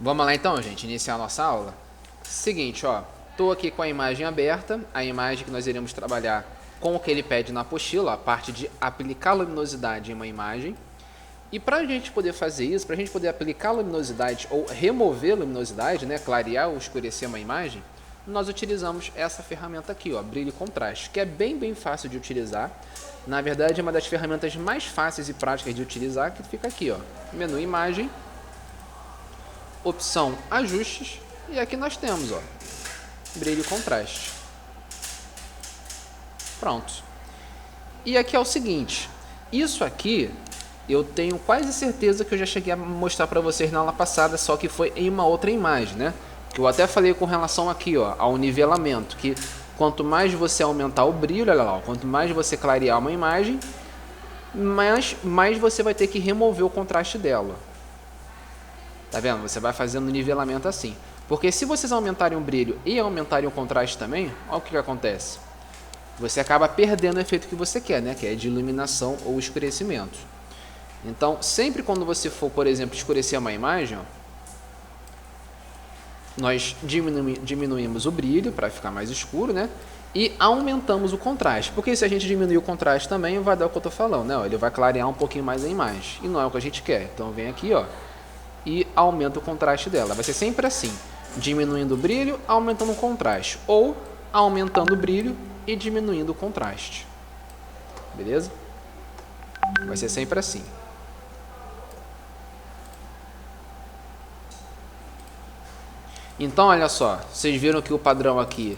Vamos lá então, gente, iniciar a nossa aula. Seguinte, ó, estou aqui com a imagem aberta, a imagem que nós iremos trabalhar com o que ele pede na apostila, a parte de aplicar luminosidade em uma imagem. E para a gente poder fazer isso, para a gente poder aplicar luminosidade ou remover luminosidade, né, clarear ou escurecer uma imagem, nós utilizamos essa ferramenta aqui, ó, brilho e contraste, que é bem fácil de utilizar. Na verdade, é uma das ferramentas mais fáceis e práticas de utilizar, que fica aqui, ó, menu imagem, opção ajustes, e aqui nós temos, ó, brilho e contraste. Pronto. E aqui é o seguinte, isso aqui eu tenho quase certeza que eu já cheguei a mostrar para vocês na aula passada, só que foi em uma outra imagem, né? Que eu até falei com relação aqui, ó, ao nivelamento, que quanto mais você aumentar o brilho, olha lá, ó, quanto mais você clarear uma imagem, mais você vai ter que remover o contraste dela. Tá vendo? Você vai fazendo o nivelamento assim. Porque se vocês aumentarem o brilho e aumentarem o contraste também, olha o que acontece. Você acaba perdendo o efeito que você quer, né? Que é de iluminação ou escurecimento. Então, sempre quando você for, por exemplo, escurecer uma imagem, ó, nós diminuímos o brilho para ficar mais escuro, né? E aumentamos o contraste. Porque se a gente diminuir o contraste também, vai dar o que eu estou falando, né? Ó, ele vai clarear um pouquinho mais a imagem. E não é o que a gente quer. Então, vem aqui, ó, e aumenta o contraste dela. Vai ser sempre assim, diminuindo o brilho, aumentando o contraste, ou aumentando o brilho e diminuindo o contraste. Beleza? Vai ser sempre assim. Então, olha só, vocês viram que o padrão aqui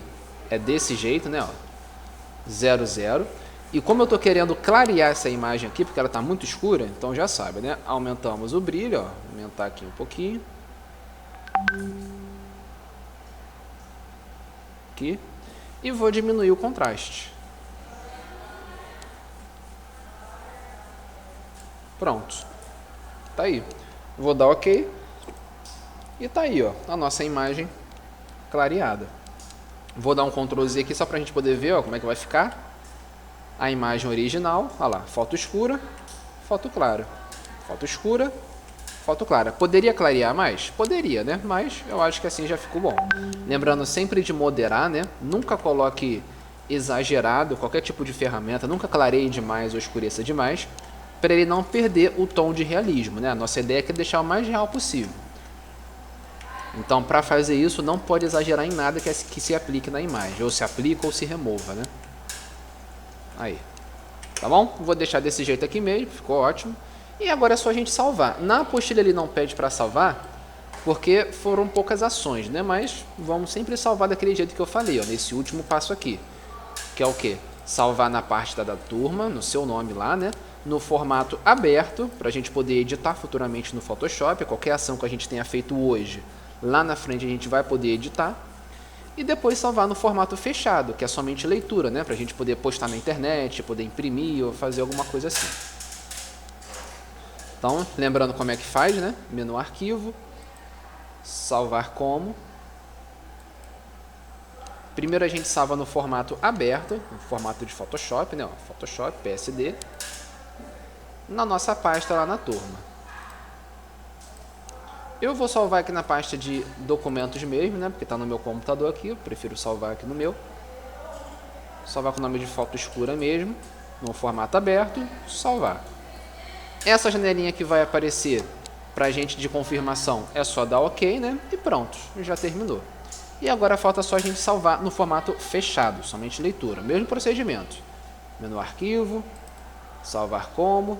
é desse jeito, né? Ó, 0, 0. E como eu estou querendo clarear essa imagem aqui, porque ela está muito escura, então já sabe, né? Aumentamos o brilho, ó, aumentar aqui um pouquinho. Aqui. E vou diminuir o contraste. Pronto. Tá aí. Vou dar OK. E tá aí, ó, a nossa imagem clareada. Vou dar um Ctrl Z aqui só para a gente poder ver, ó, como é que vai ficar. A imagem original, olha lá, foto escura, foto clara, foto escura, foto clara. Poderia clarear mais? Poderia, né? Mas eu acho que assim já ficou bom. Lembrando sempre de moderar, né? Nunca coloque exagerado qualquer tipo de ferramenta, nunca clareie demais ou escureça demais, para ele não perder o tom de realismo, né? A nossa ideia é deixar o mais real possível. Então, para fazer isso, não pode exagerar em nada que se aplique na imagem, ou se aplica ou se remova, né? Aí, tá bom? Vou deixar desse jeito aqui mesmo, ficou ótimo. E agora é só a gente salvar. Na apostila ele não pede para salvar, porque foram poucas ações, né? Mas vamos sempre salvar daquele jeito que eu falei, ó, nesse último passo aqui. Que é o quê? Salvar na parte da turma, no seu nome lá, né? No formato aberto, para a gente poder editar futuramente no Photoshop. Qualquer ação que a gente tenha feito hoje, lá na frente a gente vai poder editar. E depois salvar no formato fechado, que é somente leitura, né? Para a gente poder postar na internet, poder imprimir ou fazer alguma coisa assim. Então, lembrando como é que faz, né? Menu arquivo, salvar como. Primeiro a gente salva no formato aberto, no formato de Photoshop, né? Photoshop, PSD, na nossa pasta lá na turma. Eu vou salvar aqui na pasta de documentos mesmo, né? Porque está no meu computador aqui, eu prefiro salvar aqui no meu. Salvar com o nome de foto escura mesmo, no formato aberto, salvar. Essa janelinha que vai aparecer para a gente de confirmação é só dar OK, né? E pronto, já terminou. E agora falta só a gente salvar no formato fechado, somente leitura, mesmo procedimento. Menu arquivo, salvar como,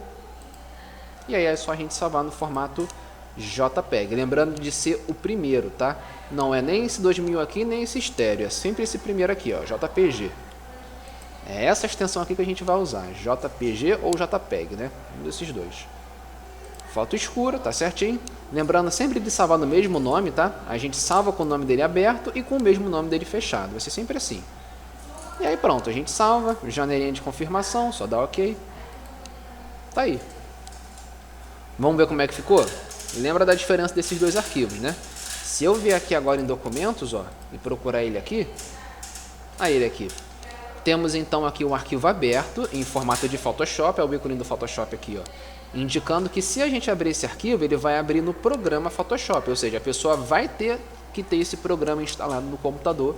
e aí é só a gente salvar no formato JPEG, lembrando de ser o primeiro, tá? Não é nem esse 2000 aqui, nem esse estéreo, é sempre esse primeiro aqui, ó, JPG. É essa extensão aqui que a gente vai usar, JPG ou JPEG, né? Um desses dois. Foto escura, tá certinho? Lembrando sempre de salvar no mesmo nome, tá? A gente salva com o nome dele aberto e com o mesmo nome dele fechado, vai ser sempre assim. E aí pronto, a gente salva, janelinha de confirmação, só dá OK. Tá aí. Vamos ver como é que ficou? Lembra da diferença desses dois arquivos, né? Se eu vier aqui agora em documentos, ó, e procurar ele aqui, ele aqui. Temos então aqui um arquivo aberto em formato de Photoshop, é o ícone do Photoshop aqui, ó. indicando que se a gente abrir esse arquivo, ele vai abrir no programa Photoshop, ou seja, a pessoa vai ter que ter esse programa instalado no computador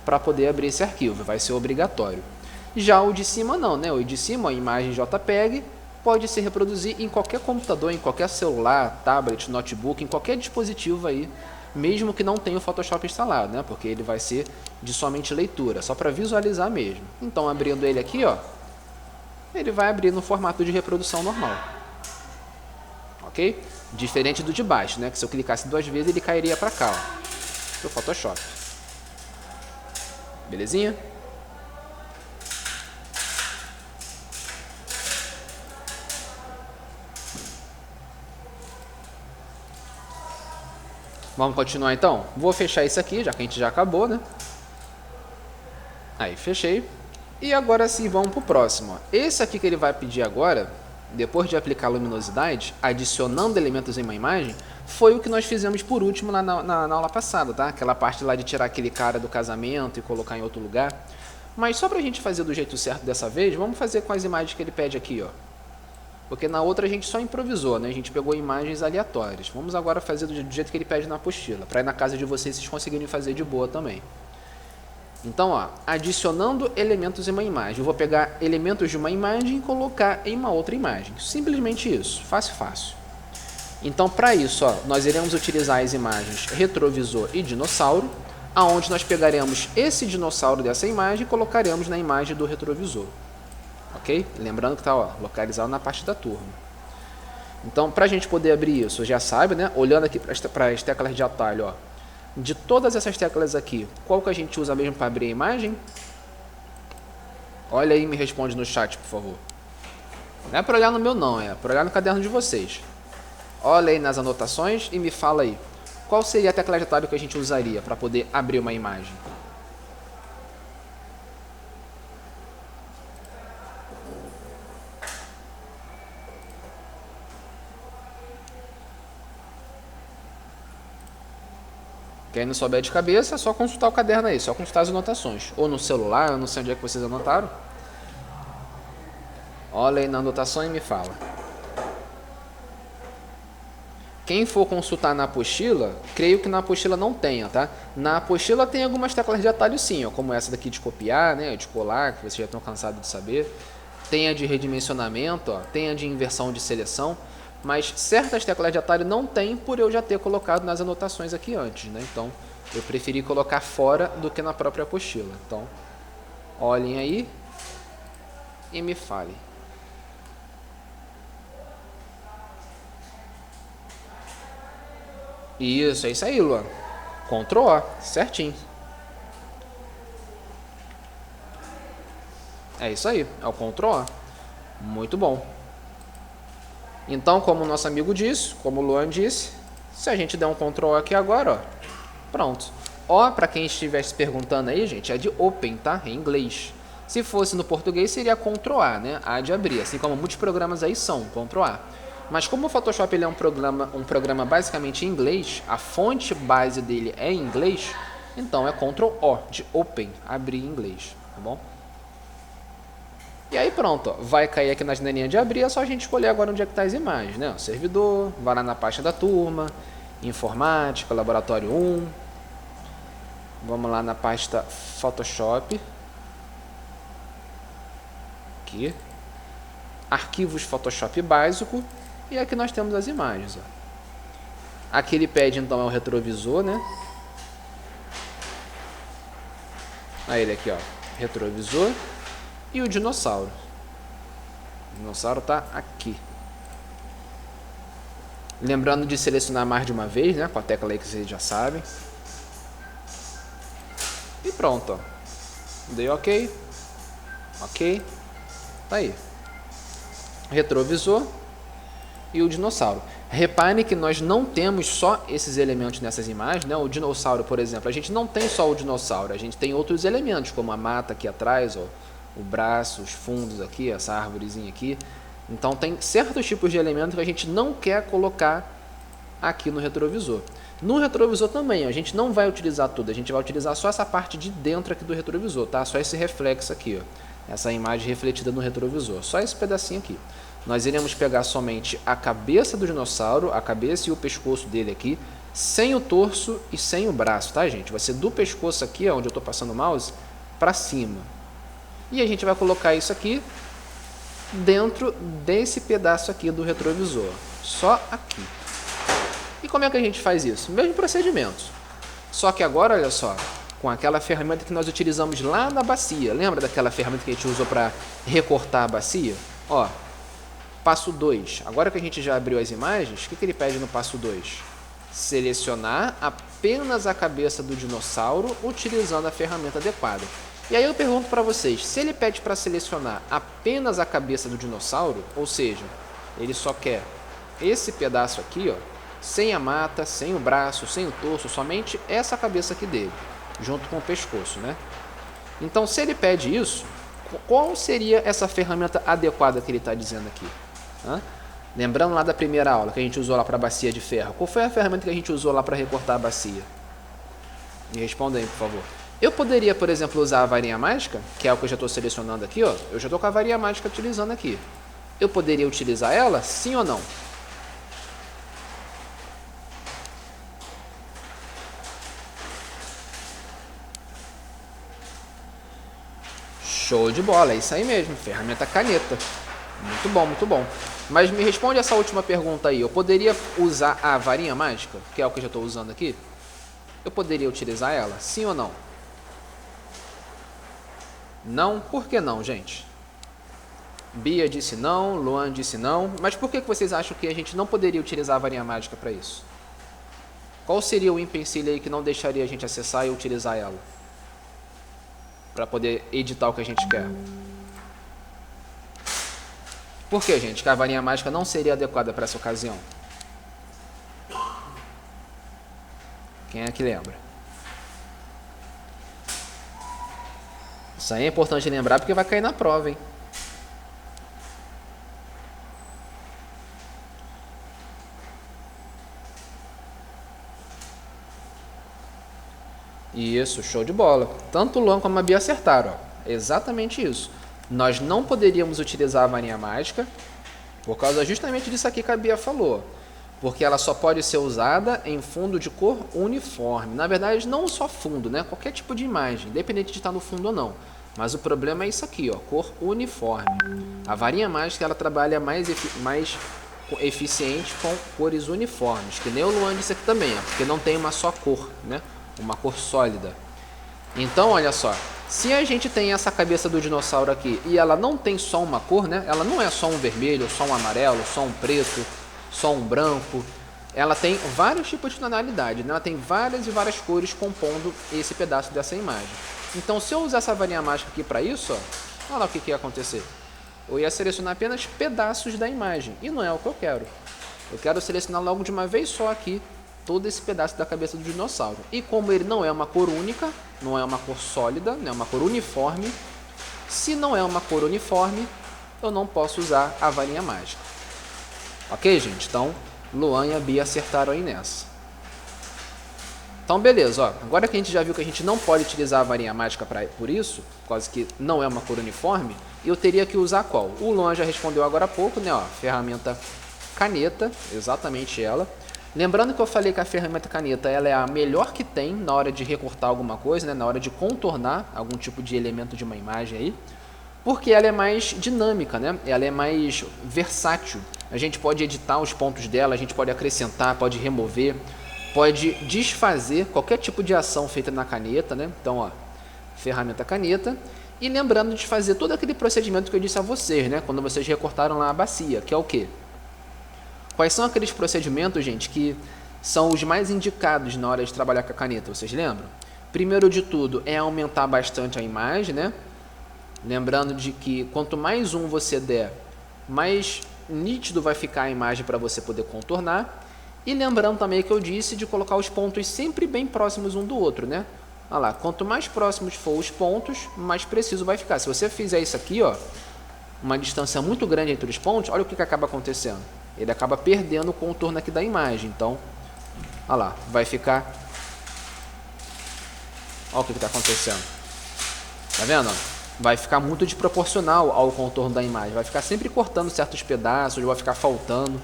para poder abrir esse arquivo, vai ser obrigatório. Já o de cima não, né? O de cima, a imagem JPEG, pode se reproduzir em qualquer computador, em qualquer celular, tablet, notebook, em qualquer dispositivo aí, mesmo que não tenha o Photoshop instalado, né? Porque ele vai ser de somente leitura, só para visualizar mesmo. Então, abrindo ele aqui, ó, ele vai abrir no formato de reprodução normal. Ok? Diferente do de baixo, né? Que se eu clicasse 2 vezes, ele cairia para cá, ó, pro Photoshop. Belezinha? Vamos continuar então? Vou fechar isso aqui, já que a gente já acabou, né? Aí, fechei. E agora sim, vamos para o próximo. Esse aqui que ele vai pedir agora, depois de aplicar a luminosidade, adicionando elementos em uma imagem, foi o que nós fizemos por último na aula passada, tá? Aquela parte lá de tirar aquele cara do casamento e colocar em outro lugar. Mas só para a gente fazer do jeito certo dessa vez, vamos fazer com as imagens que ele pede aqui, ó. Porque na outra a gente só improvisou, né? A gente pegou imagens aleatórias. Vamos agora fazer do jeito que ele pede na apostila, para ir na casa de vocês conseguirem fazer de boa também. Então, ó, adicionando elementos em uma imagem. Eu vou pegar elementos de uma imagem e colocar em uma outra imagem. Simplesmente isso, fácil, fácil. Então, para isso, ó, nós iremos utilizar as imagens retrovisor e dinossauro, aonde nós pegaremos esse dinossauro dessa imagem e colocaremos na imagem do retrovisor. Ok? Lembrando que está localizado na parte da turma. Então, para a gente poder abrir isso, já sabe, né? Olhando aqui para as teclas de atalho, ó, de todas essas teclas aqui, qual que a gente usa mesmo para abrir a imagem? Olha aí e me responde no chat, por favor. Não é para olhar no meu não, é para olhar no caderno de vocês. Olha aí nas anotações e me fala aí. Qual seria a tecla de atalho que a gente usaria para poder abrir uma imagem? Quem não souber de cabeça, é só consultar o caderno aí, só consultar as anotações. Ou no celular, eu não sei onde é que vocês anotaram. Olha aí na anotação e me fala. Quem for consultar na apostila, creio que na apostila não tenha, tá? Na apostila tem algumas teclas de atalho sim, ó, como essa daqui de copiar, né, de colar, que vocês já estão cansados de saber. Tem a de redimensionamento, ó, tem a de inversão de seleção. Mas certas teclas de atalho não tem por eu já ter colocado nas anotações aqui antes, né? Então, eu preferi colocar fora do que na própria apostila. Então, olhem aí e me falem. Isso, é isso aí, Luan. Ctrl O, certinho. É isso aí, é o Ctrl O. Muito bom. Então, como o nosso amigo disse, como o Luan disse, se a gente der um Ctrl O aqui agora, ó, pronto. O, para quem estivesse perguntando aí, gente, é de Open, tá? Em inglês. Se fosse no português, seria Ctrl A, né? A de abrir, assim como muitos programas aí são, Ctrl A. Mas como o Photoshop ele é um programa basicamente em inglês, a fonte base dele é em inglês, então é Ctrl O, de Open, abrir em inglês, tá bom? E aí pronto, ó, vai cair aqui na janelinha de abrir, é só a gente escolher agora onde é que está as imagens, né? O servidor, vai lá na pasta da turma, informática, laboratório 1, vamos lá na pasta Photoshop, aqui, arquivos Photoshop básico, e aqui nós temos as imagens, ó. Aqui ele pede então é o retrovisor, né? Aí ele aqui, ó, retrovisor. E o dinossauro. O dinossauro está aqui. Lembrando de selecionar mais de uma vez, né? Com a tecla aí que vocês já sabem. E pronto, ó. Dei OK. OK. Tá aí. Retrovisor e o dinossauro. Repare que nós não temos só esses elementos nessas imagens, né? O dinossauro, por exemplo, a gente não tem só o dinossauro, a gente tem outros elementos, como a mata aqui atrás, ó, o braço, os fundos aqui, essa árvorezinha aqui. Então tem certos tipos de elementos que a gente não quer colocar aqui no retrovisor. No retrovisor também, a gente não vai utilizar tudo, a gente vai utilizar só essa parte de dentro aqui do retrovisor, tá? Só esse reflexo aqui, ó. Essa imagem refletida no retrovisor, só esse pedacinho aqui. nós iremos pegar somente a cabeça do dinossauro, a cabeça e o pescoço dele aqui, sem o torso e sem o braço, tá, gente? Vai ser do pescoço aqui, onde eu estou passando o mouse, para cima. E a gente vai colocar isso aqui dentro desse pedaço aqui do retrovisor, só aqui. E como é que a gente faz isso? Mesmo procedimento. Só que agora, olha só, com aquela ferramenta que nós utilizamos lá na bacia. Lembra daquela ferramenta que a gente usou para recortar a bacia? Ó, passo 2. Agora que a gente já abriu as imagens, o que ele pede no passo 2? Selecionar apenas a cabeça do dinossauro utilizando a ferramenta adequada. E aí eu pergunto para vocês, se ele pede para selecionar apenas a cabeça do dinossauro, ou seja, ele só quer esse pedaço aqui, ó, sem a mata, sem o braço, sem o torso, somente essa cabeça aqui dele, junto com o pescoço, né? Então, se ele pede isso, qual seria essa ferramenta adequada que ele está dizendo aqui? Lembrando lá da primeira aula que a gente usou lá para a bacia de ferro, qual foi a ferramenta que a gente usou lá para recortar a bacia? Me responda aí, por favor. Eu poderia, por exemplo, usar a varinha mágica, que é o que eu já estou selecionando aqui, ó. Eu já estou com a varinha mágica utilizando aqui. Eu poderia utilizar ela, sim ou não? Show de bola, é isso aí mesmo, ferramenta caneta. Muito bom, muito bom. Mas me responde essa última pergunta aí. Eu poderia usar a varinha mágica, que é o que eu já estou usando aqui? Eu poderia utilizar ela, sim ou não? Não? Por que não, gente? Bia disse não, Luan disse não. Mas por que vocês acham que a gente não poderia utilizar a varinha mágica para isso? Qual seria o empecilho aí que não deixaria a gente acessar e utilizar ela? Para poder editar o que a gente quer. Por que, gente, que a varinha mágica não seria adequada para essa ocasião? Quem é que lembra? Isso aí é importante lembrar porque vai cair na prova, hein? Isso, show de bola. Tanto o Luan como a Bia acertaram, ó. Exatamente isso. Nós não poderíamos utilizar a varinha mágica por causa justamente disso aqui que a Bia falou. Porque ela só pode ser usada em fundo de cor uniforme. Na verdade, não só fundo, né? Qualquer tipo de imagem, independente de estar no fundo ou não. Mas o problema é isso aqui, ó, cor uniforme. A varinha mágica ela trabalha mais eficiente com cores uniformes, que nem o Luan disse aqui também, ó, porque não tem uma só cor, né? Uma cor sólida. Então, olha só, se a gente tem essa cabeça do dinossauro aqui e ela não tem só uma cor, né? Ela não é só um vermelho, só um amarelo, só um preto, só um branco. Ela tem vários tipos de tonalidade, né? Ela tem várias e várias cores compondo esse pedaço dessa imagem. Então, se eu usar essa varinha mágica aqui para isso, ó, olha lá o que ia acontecer. Eu ia selecionar apenas pedaços da imagem e não é o que eu quero. Eu quero selecionar logo de uma vez só aqui todo esse pedaço da cabeça do dinossauro. E como ele não é uma cor única, não é uma cor sólida, não é uma cor uniforme, se não é uma cor uniforme, eu não posso usar a varinha mágica. Ok, gente? Então, Luan e a Bia acertaram aí nessa. Então, beleza. Ó. Agora que a gente já viu que a gente não pode utilizar a varinha mágica por isso, por causa que não é uma cor uniforme, eu teria que usar qual? O Luan já respondeu agora há pouco, né? Ó, ferramenta caneta, exatamente ela. Lembrando que eu falei que a ferramenta caneta ela é a melhor que tem na hora de recortar alguma coisa, né? Na hora de contornar algum tipo de elemento de uma imagem aí, porque ela é mais dinâmica, né? Ela é mais versátil. A gente pode editar os pontos dela, a gente pode acrescentar, pode remover, pode desfazer qualquer tipo de ação feita na caneta, né? Então, ó, ferramenta caneta. E lembrando de fazer todo aquele procedimento que eu disse a vocês, né? Quando vocês recortaram lá a bacia, que é o quê? Quais são aqueles procedimentos, gente, que são os mais indicados na hora de trabalhar com a caneta? Vocês lembram? Primeiro de tudo é aumentar bastante a imagem, né? Lembrando de que quanto mais zoom você der, mais nítido vai ficar a imagem para você poder contornar. E lembrando também que eu disse de colocar os pontos sempre bem próximos um do outro, né? Olha lá, quanto mais próximos for os pontos, mais preciso vai ficar. Se você fizer isso aqui, ó, uma distância muito grande entre os pontos, olha o que acaba acontecendo. Ele acaba perdendo o contorno aqui da imagem. Então, olha lá, vai ficar... Olha o que está acontecendo. Tá vendo? vai ficar muito desproporcional ao contorno da imagem. Vai ficar sempre cortando certos pedaços, vai ficar faltando.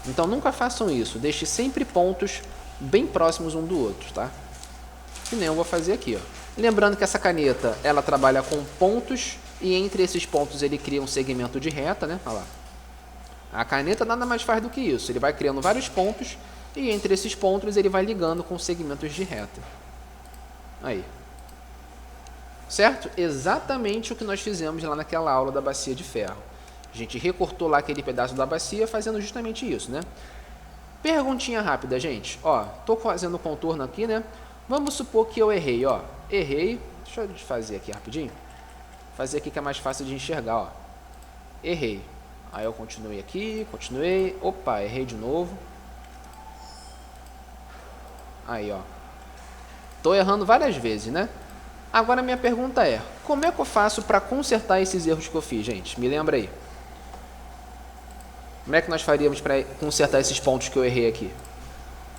Então nunca façam isso. Deixe sempre pontos bem próximos um do outro, tá? Que nem eu vou fazer aqui, ó. Lembrando que essa caneta, ela trabalha com pontos e entre esses pontos ele cria um segmento de reta, né? Olha lá. A caneta nada mais faz do que isso. Ele vai criando vários pontos e entre esses pontos ele vai ligando com segmentos de reta. Aí. Certo? Exatamente o que nós fizemos lá naquela aula da bacia de ferro. A gente recortou lá aquele pedaço da bacia fazendo justamente isso, né? Perguntinha rápida, gente. Ó, tô fazendo o contorno aqui, né? Vamos supor que eu errei, ó. Errei. Deixa eu fazer aqui rapidinho. Fazer aqui que é mais fácil de enxergar, ó. Errei. Aí eu continuei aqui, continuei. Opa, errei de novo. Aí, ó. Tô errando várias vezes, né? Agora minha pergunta é, como é que eu faço para consertar esses erros que eu fiz, gente? Me lembra aí. Como é que nós faríamos para consertar esses pontos que eu errei aqui?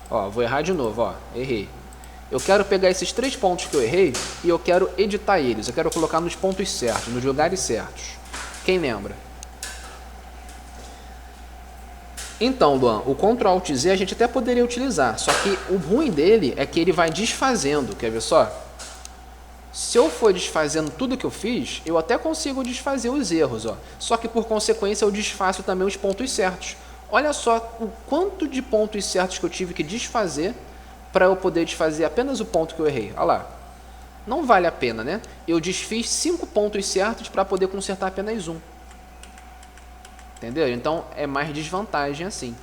Ó, vou errar de novo, ó. Errei. Eu quero pegar esses 3 pontos que eu errei e eu quero editar eles. Eu quero colocar nos pontos certos, nos lugares certos. Quem lembra? Então, Luan, o Ctrl Alt Z a gente até poderia utilizar, só que o ruim dele é que ele vai desfazendo, quer ver só? Se eu for desfazendo tudo que eu fiz, eu até consigo desfazer os erros, ó. Só que por consequência eu desfaço também os pontos certos. Olha só o quanto de pontos certos que eu tive que desfazer para eu poder desfazer apenas o ponto que eu errei. Olha lá. Não vale a pena, né? Eu desfiz 5 pontos certos para poder consertar apenas um. Entendeu? Então é mais desvantagem assim.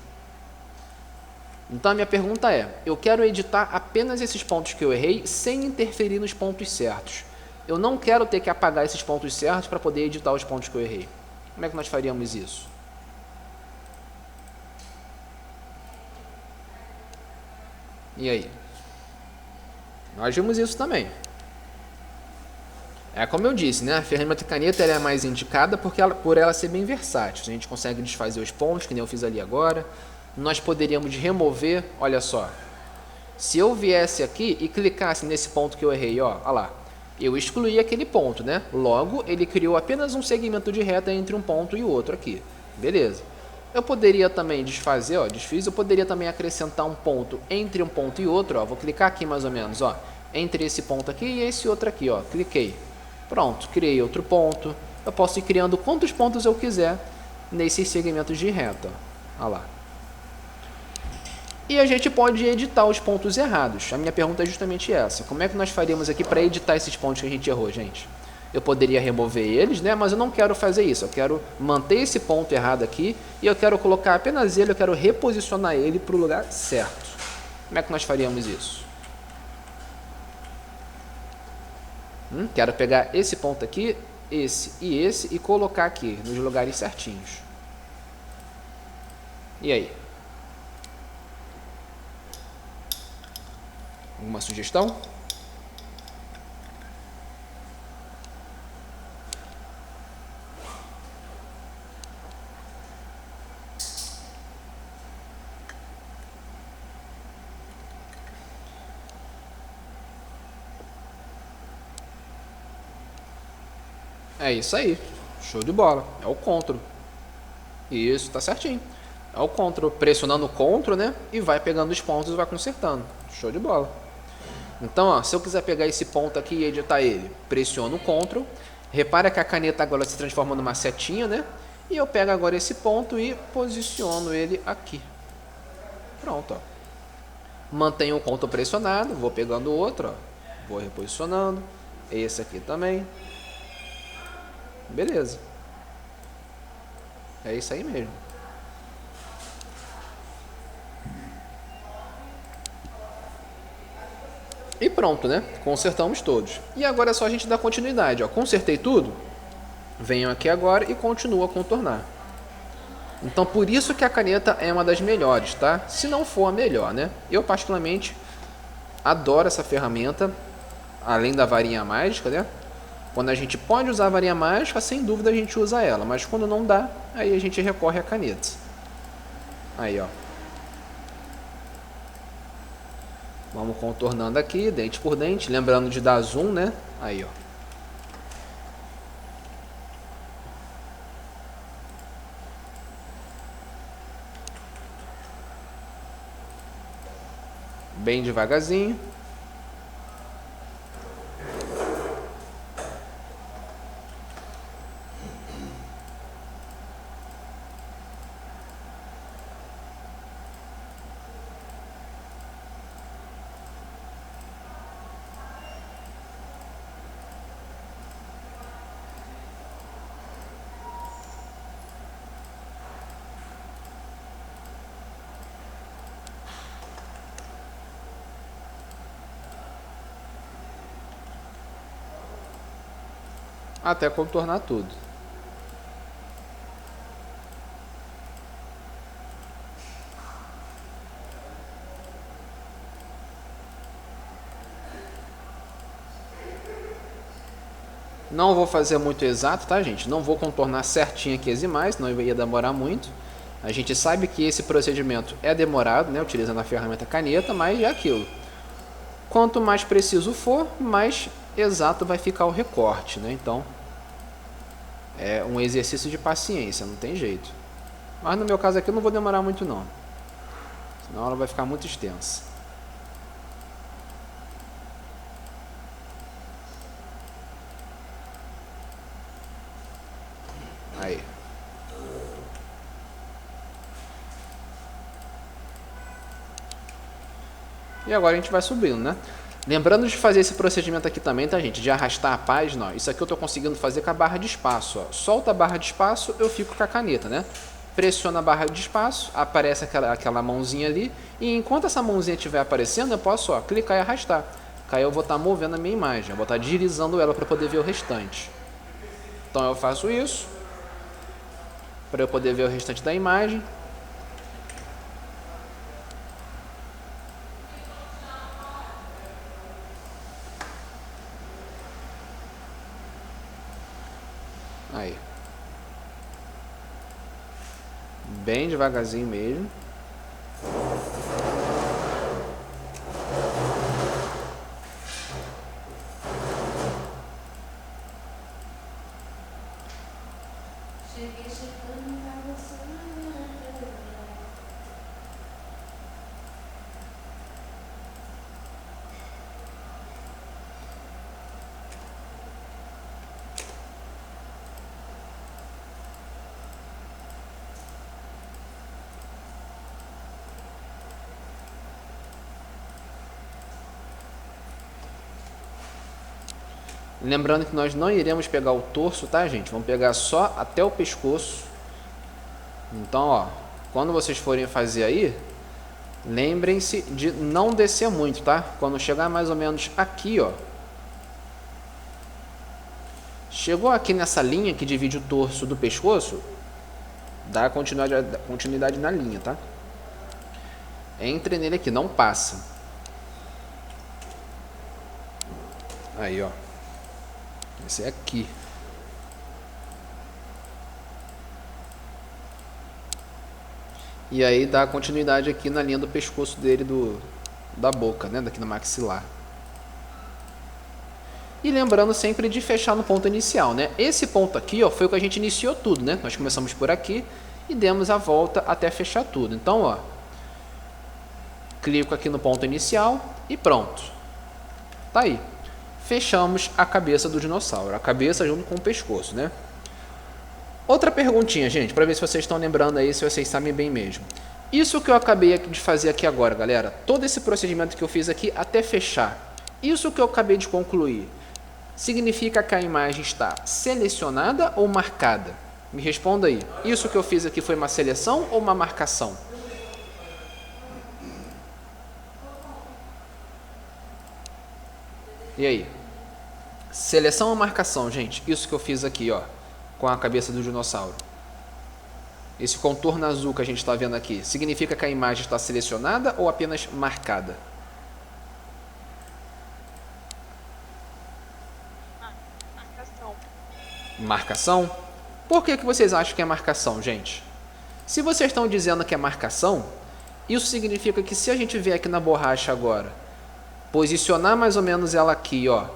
Então a minha pergunta é, eu quero editar apenas esses pontos que eu errei sem interferir nos pontos certos. Eu não quero ter que apagar esses pontos certos para poder editar os pontos que eu errei. Como é que nós faríamos isso? E aí? Nós vimos isso também. É como eu disse, né? A ferramenta caneta ela é mais indicada porque por ela ser bem versátil. A gente consegue desfazer os pontos, que nem eu fiz ali agora. Nós poderíamos remover, olha só. Se eu viesse aqui e clicasse nesse ponto que eu errei, ó, olha lá. Eu excluí aquele ponto, né? Logo, ele criou apenas um segmento de reta entre um ponto e outro aqui. Beleza. Eu poderia também desfazer, ó, desfiz. Eu poderia também acrescentar um ponto entre um ponto e outro, ó. Vou clicar aqui mais ou menos, ó. Entre esse ponto aqui e esse outro aqui, ó. Cliquei. Pronto, criei outro ponto. Eu posso ir criando quantos pontos eu quiser nesses segmentos de reta. Olha lá. E a gente pode editar os pontos errados. A minha pergunta é justamente essa. Como é que nós faríamos aqui para editar esses pontos que a gente errou, gente? Eu poderia remover eles, né? Mas eu não quero fazer isso. Eu quero manter esse ponto errado aqui e eu quero colocar apenas ele, eu quero reposicionar ele para o lugar certo. Como é que nós faríamos isso? Quero pegar esse ponto aqui, esse e colocar aqui nos lugares certinhos. E aí? Alguma sugestão? É isso aí. Show de bola. É o Ctrl. Isso, tá certinho. É o Ctrl. Pressionando o Ctrl, né? E vai pegando os pontos e vai consertando. Show de bola. Então, ó, se eu quiser pegar esse ponto aqui e editar ele, pressiono o Ctrl. Repara que a caneta agora se transforma numa setinha, né? E eu pego agora esse ponto e posiciono ele aqui. Pronto, ó. Mantenho o Ctrl pressionado, vou pegando o outro, ó. Vou reposicionando. Esse aqui também. Beleza. É isso aí mesmo. E pronto, né? Consertamos todos. E agora é só a gente dar continuidade, ó. Consertei tudo. Venho aqui agora e continuo a contornar. Então, por isso que a caneta é uma das melhores, tá? Se não for a melhor, né? Eu, particularmente, adoro essa ferramenta, além da varinha mágica, né? Quando a gente pode usar a varinha mágica, sem dúvida a gente usa ela. Mas quando não dá, aí a gente recorre à caneta. Aí, ó. Vamos contornando aqui, dente por dente. Lembrando de dar zoom, né? Aí, ó. bem devagarzinho. Até contornar tudo. Não vou fazer muito exato, tá, gente? Não vou contornar certinho aqui as imagens, senão ia demorar muito. A gente sabe que esse procedimento é demorado, né, utilizando a ferramenta caneta, mas é aquilo. Quanto mais preciso for, mais exato vai ficar o recorte, né? Então, é um exercício de paciência, não tem jeito. Mas no meu caso aqui eu não vou demorar muito não, senão ela vai ficar muito extensa. Aí. E agora a gente vai subindo, né? Lembrando de fazer esse procedimento aqui também, tá, gente? De arrastar a página, ó. Isso aqui eu tô conseguindo fazer com a barra de espaço, ó. Solta a barra de espaço, eu fico com a caneta, né? Pressiono a barra de espaço, aparece aquela mãozinha ali, e enquanto essa mãozinha estiver aparecendo, eu posso, ó, clicar e arrastar. Aí eu vou estar movendo a minha imagem, eu vou estar deslizando ela para poder ver o restante. Então eu faço isso, para eu poder ver o restante da imagem. Aí. Bem devagarzinho mesmo. Lembrando que nós não iremos pegar o torso, tá, gente? Vamos pegar só até o pescoço. Então, ó, quando vocês forem fazer aí, lembrem-se de não descer muito, tá? Quando chegar mais ou menos aqui, ó. Chegou aqui nessa linha que divide o torso do pescoço, dá continuidade na linha, tá? Entre nele aqui, não passa. Aí, ó. Esse é aqui. E aí dá continuidade aqui na linha do pescoço dele, da boca, né? Daqui no maxilar. E lembrando sempre de fechar no ponto inicial, né? Esse ponto aqui, ó, foi o que a gente iniciou tudo, né? Nós começamos por aqui e demos a volta até fechar tudo. Então, ó, clico aqui no ponto inicial e pronto. Tá aí. Fechamos a cabeça do dinossauro, a cabeça junto com o pescoço, né? Outra perguntinha, gente, para ver se vocês estão lembrando aí, se vocês sabem bem mesmo. Isso que eu acabei de fazer aqui agora, galera, todo esse procedimento que eu fiz aqui até fechar, isso que eu acabei de concluir, significa que a imagem está selecionada ou marcada? Me responda aí. Isso que eu fiz aqui foi uma seleção ou uma marcação? E aí? Seleção ou marcação, gente? Isso que eu fiz aqui, ó, com a cabeça do dinossauro. Esse contorno azul que a gente está vendo aqui, significa que a imagem está selecionada ou apenas marcada? Marcação. Marcação? Por que vocês acham que é marcação, gente? Se vocês estão dizendo que é marcação, isso significa que se a gente vier aqui na borracha agora, posicionar mais ou menos ela aqui, ó.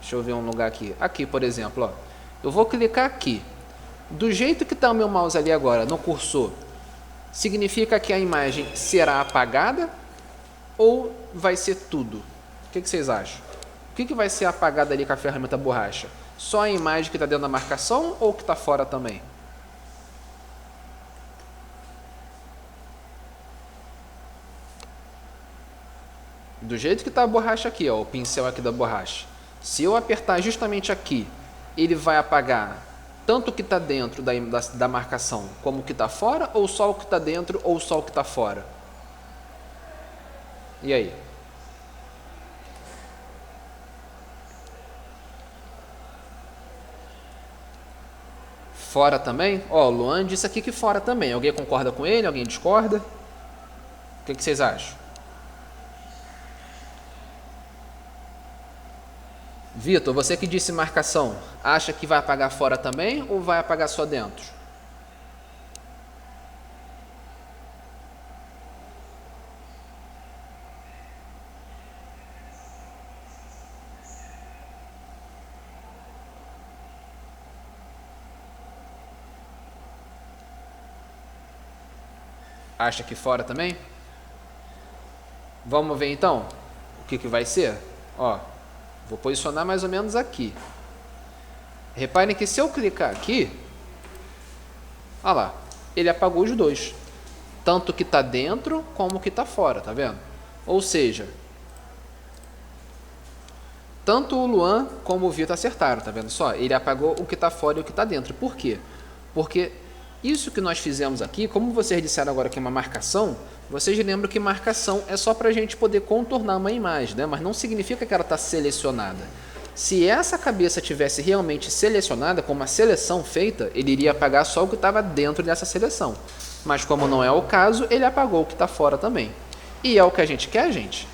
Deixa eu ver um lugar aqui. Aqui, por exemplo, ó. Eu vou clicar aqui. Do jeito que está o meu mouse ali agora, no cursor, significa que a imagem será apagada ou vai ser tudo? O que vocês acham? O que vai ser apagado ali com a ferramenta borracha? Só a imagem que está dentro da marcação ou que está fora também? Do jeito que está a borracha aqui, ó, o pincel aqui da borracha. Se eu apertar justamente aqui, ele vai apagar tanto o que está dentro da marcação como o que está fora, ou só o que está dentro ou só o que está fora? E aí? Fora também? Ó, o Luan disse aqui que fora também. Alguém concorda com ele? Alguém discorda? O que vocês acham? Vitor, você que disse marcação, acha que vai apagar fora também ou vai apagar só dentro? Acha que fora também? Vamos ver então o que vai ser? Ó, vou posicionar mais ou menos aqui. Reparem que se eu clicar aqui, olha lá, ele apagou os dois. Tanto que está dentro como que está fora, tá vendo? Ou seja, tanto o Luan como o Vitor acertaram, tá vendo só? Ele apagou o que está fora e o que está dentro. Por quê? Porque isso que nós fizemos aqui, como vocês disseram agora que é uma marcação, vocês lembram que marcação é só para a gente poder contornar uma imagem, né? Mas não significa que ela está selecionada. Se essa cabeça tivesse realmente selecionada, com uma seleção feita, ele iria apagar só o que estava dentro dessa seleção. Mas como não é o caso, ele apagou o que está fora também. E é o que a gente quer, gente?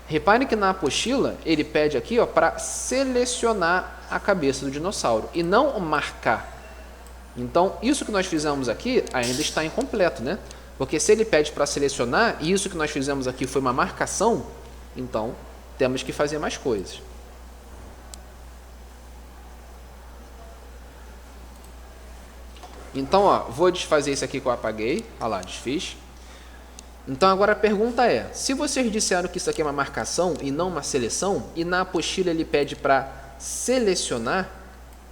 Reparem que na apostila, ele pede aqui para selecionar a cabeça do dinossauro e não marcar. Então, isso que nós fizemos aqui ainda está incompleto, né? Porque se ele pede para selecionar, e isso que nós fizemos aqui foi uma marcação, então temos que fazer mais coisas. Então, ó, vou desfazer isso aqui que eu apaguei. Olha lá, desfiz. Então, agora a pergunta é, se vocês disseram que isso aqui é uma marcação e não uma seleção, e na apostila ele pede para selecionar,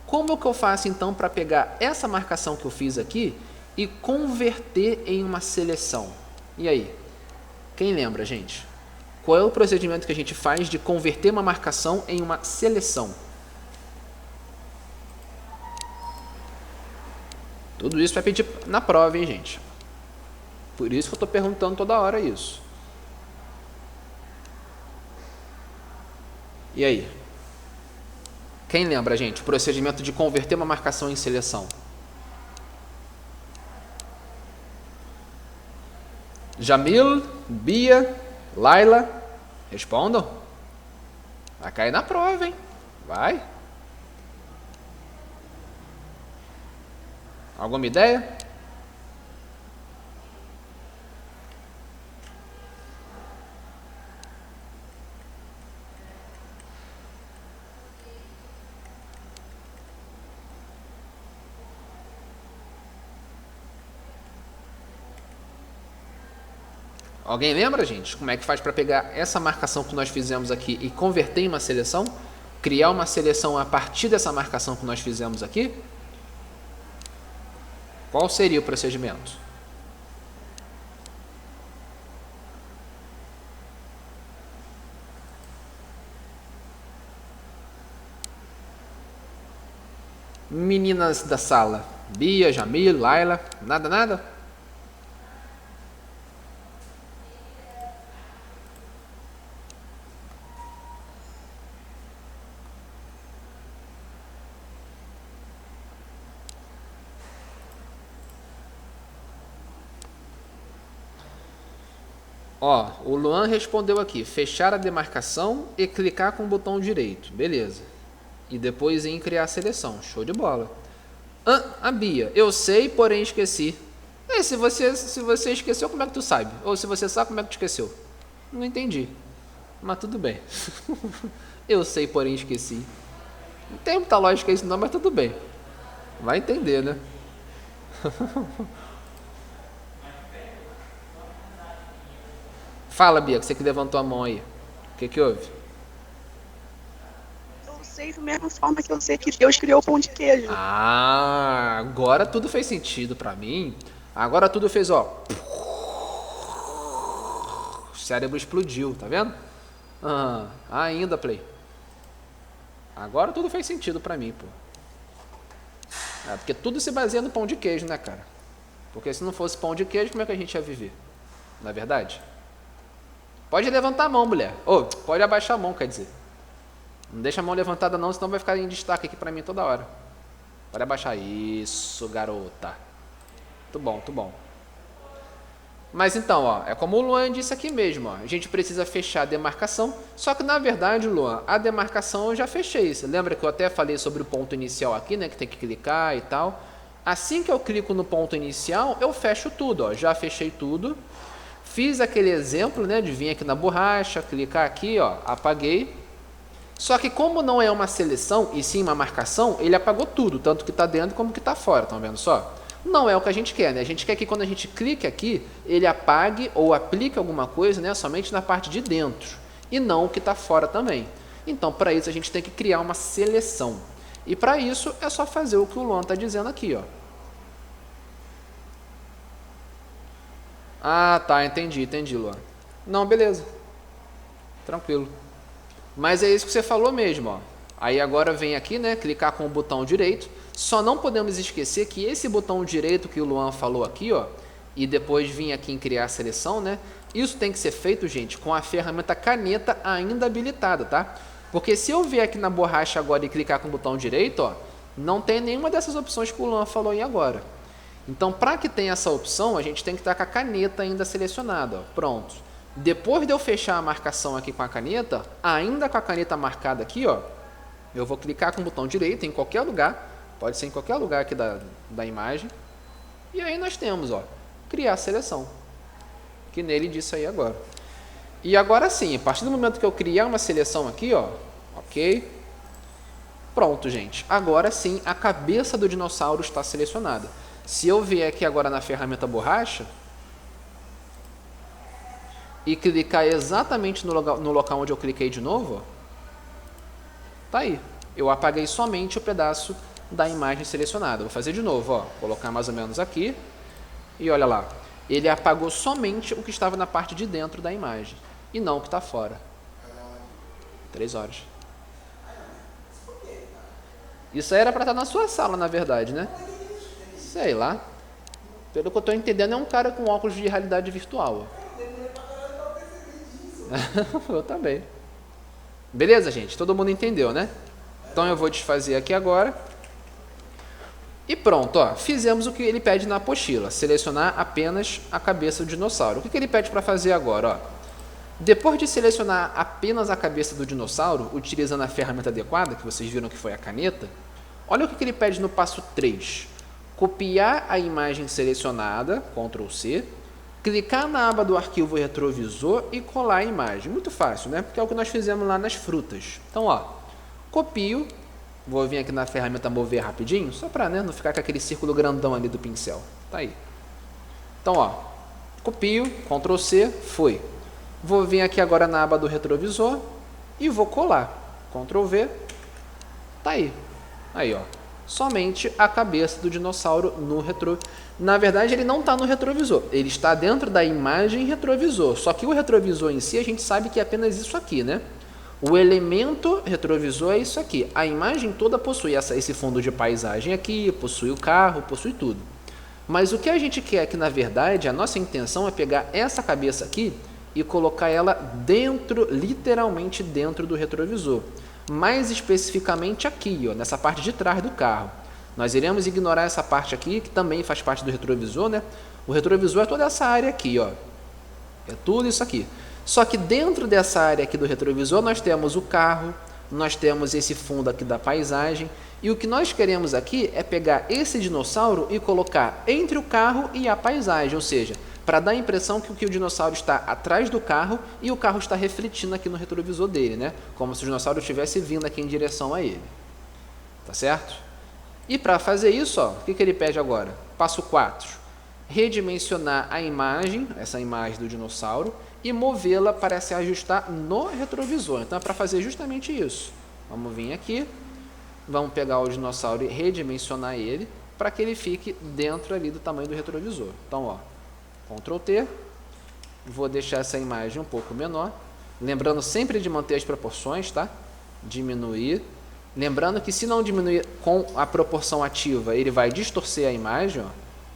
como que eu faço então para pegar essa marcação que eu fiz aqui e converter em uma seleção? E aí? Quem lembra, gente? Qual é o procedimento que a gente faz de converter uma marcação em uma seleção? Tudo isso vai pedir na prova, hein, gente? Por isso que eu estou perguntando toda hora isso. E aí? Quem lembra, gente, o procedimento de converter uma marcação em seleção? Jamil, Bia, Laila, respondam. Vai cair na prova, hein? Vai. Alguma ideia? Alguém lembra, gente, como é que faz para pegar essa marcação que nós fizemos aqui e converter em uma seleção? Criar uma seleção a partir dessa marcação que nós fizemos aqui? Qual seria o procedimento? Meninas da sala, Bia, Jamil, Laila, nada? Ó, o Luan respondeu aqui, fechar a demarcação e clicar com o botão direito, beleza. E depois em criar a seleção, show de bola. A Bia, eu sei, porém esqueci. E se você esqueceu, como é que tu sabe? Ou se você sabe, como é que tu esqueceu? Não entendi, mas tudo bem. Eu sei, porém esqueci. Não tem muita lógica isso não, mas tudo bem. Vai entender, né? Fala, Bia, que você que levantou a mão aí. O que houve? Eu sei da mesma forma que eu sei que Deus criou o pão de queijo. Ah, agora tudo fez sentido pra mim. Agora tudo fez, ó. O cérebro explodiu, tá vendo? Ainda, Play. Agora tudo fez sentido pra mim, pô. Porque tudo se baseia no pão de queijo, né, cara? Porque se não fosse pão de queijo, como é que a gente ia viver? Não é verdade? Pode levantar a mão, mulher. Ou, pode abaixar a mão, quer dizer. Não deixa a mão levantada não, senão vai ficar em destaque aqui pra mim toda hora. Pode abaixar. Isso, garota. Muito bom, muito bom. Mas então, ó, é como o Luan disse aqui mesmo, ó, a gente precisa fechar a demarcação, só que na verdade, Luan, a demarcação eu já fechei. Você lembra que eu até falei sobre o ponto inicial aqui, né, que tem que clicar e tal? Assim que eu clico no ponto inicial, eu fecho tudo, ó, já fechei tudo. Fiz aquele exemplo, né, de vir aqui na borracha, clicar aqui, ó, apaguei. Só que como não é uma seleção, e sim uma marcação, ele apagou tudo, tanto que está dentro como que está fora, estão vendo só? Não é o que a gente quer, né? A gente quer que quando a gente clique aqui, ele apague ou aplique alguma coisa, né, somente na parte de dentro, e não o que está fora também. Então, para isso, a gente tem que criar uma seleção. E para isso, é só fazer o que o Luan está dizendo aqui, ó. Ah, tá, entendi, Luan. Não, beleza. Tranquilo. Mas é isso que você falou mesmo, ó. Aí agora vem aqui, né, clicar com o botão direito. Só não podemos esquecer que esse botão direito que o Luan falou aqui, ó, e depois vir aqui em criar a seleção, né? Isso tem que ser feito, gente, com a ferramenta caneta ainda habilitada, tá? Porque se eu vier aqui na borracha agora e clicar com o botão direito, ó, não tem nenhuma dessas opções que o Luan falou aí agora. Então, para que tenha essa opção, a gente tem que estar com a caneta ainda selecionada, ó. Pronto. Depois de eu fechar a marcação aqui com a caneta, ainda com a caneta marcada aqui, ó, eu vou clicar com o botão direito em qualquer lugar, pode ser em qualquer lugar aqui da imagem, e aí nós temos, ó, criar a seleção, que nele disse aí agora. E agora sim, a partir do momento que eu criar uma seleção aqui, ó, ok, pronto, gente, agora sim a cabeça do dinossauro está selecionada. Se eu vier aqui agora na ferramenta borracha e clicar exatamente no local onde eu cliquei de novo, ó, tá aí. Eu apaguei somente o pedaço da imagem selecionada. Vou fazer de novo, ó, colocar mais ou menos aqui e olha lá. Ele apagou somente o que estava na parte de dentro da imagem e não o que está fora. 3 horas. Isso aí era para estar na sua sala, na verdade, né? Sei lá. Pelo que eu estou entendendo, é um cara com óculos de realidade virtual. Eu também. Beleza, gente? Todo mundo entendeu, né? Então eu vou desfazer aqui agora. E pronto, ó. Fizemos o que ele pede na apostila. Selecionar apenas a cabeça do dinossauro. O que ele pede para fazer agora, ó? Depois de selecionar apenas a cabeça do dinossauro, utilizando a ferramenta adequada, que vocês viram que foi a caneta, olha o que ele pede no passo 3. Copiar a imagem selecionada, Ctrl C, clicar na aba do arquivo retrovisor e colar a imagem. Muito fácil, né? Porque é o que nós fizemos lá nas frutas. Então, ó, copio, vou vir aqui na ferramenta mover rapidinho, só para, né, não ficar com aquele círculo grandão ali do pincel. Tá aí. Então, ó, copio, Ctrl C, foi. Vou vir aqui agora na aba do retrovisor e vou colar. Ctrl V, tá aí. Aí, ó. Somente a cabeça do dinossauro no retrovisor. Na verdade, ele não está no retrovisor. Ele está dentro da imagem retrovisor. Só que o retrovisor em si, a gente sabe que é apenas isso aqui, né? O elemento retrovisor é isso aqui. A imagem toda possui esse fundo de paisagem aqui, possui o carro, possui tudo. Mas o que a gente quer aqui, na verdade, a nossa intenção é pegar essa cabeça aqui e colocar ela dentro, literalmente dentro do retrovisor. Mais especificamente aqui, ó, nessa parte de trás do carro. Nós iremos ignorar essa parte aqui, que também faz parte do retrovisor, né? O retrovisor é toda essa área aqui, ó. É tudo isso aqui. Só que dentro dessa área aqui do retrovisor, nós temos o carro, nós temos esse fundo aqui da paisagem, e o que nós queremos aqui é pegar esse dinossauro e colocar entre o carro e a paisagem, ou seja, para dar a impressão que o dinossauro está atrás do carro e o carro está refletindo aqui no retrovisor dele, né? Como se o dinossauro estivesse vindo aqui em direção a ele. Tá certo? E para fazer isso, ó, o que ele pede agora? Passo 4. Redimensionar a imagem, essa imagem do dinossauro, e movê-la para se ajustar no retrovisor. Então é para fazer justamente isso. Vamos vir aqui, vamos pegar o dinossauro e redimensionar ele para que ele fique dentro ali do tamanho do retrovisor. Então, ó, Ctrl T, vou deixar essa imagem um pouco menor, lembrando sempre de manter as proporções, tá? Diminuir. Lembrando que se não diminuir com a proporção ativa, ele vai distorcer a imagem, ó,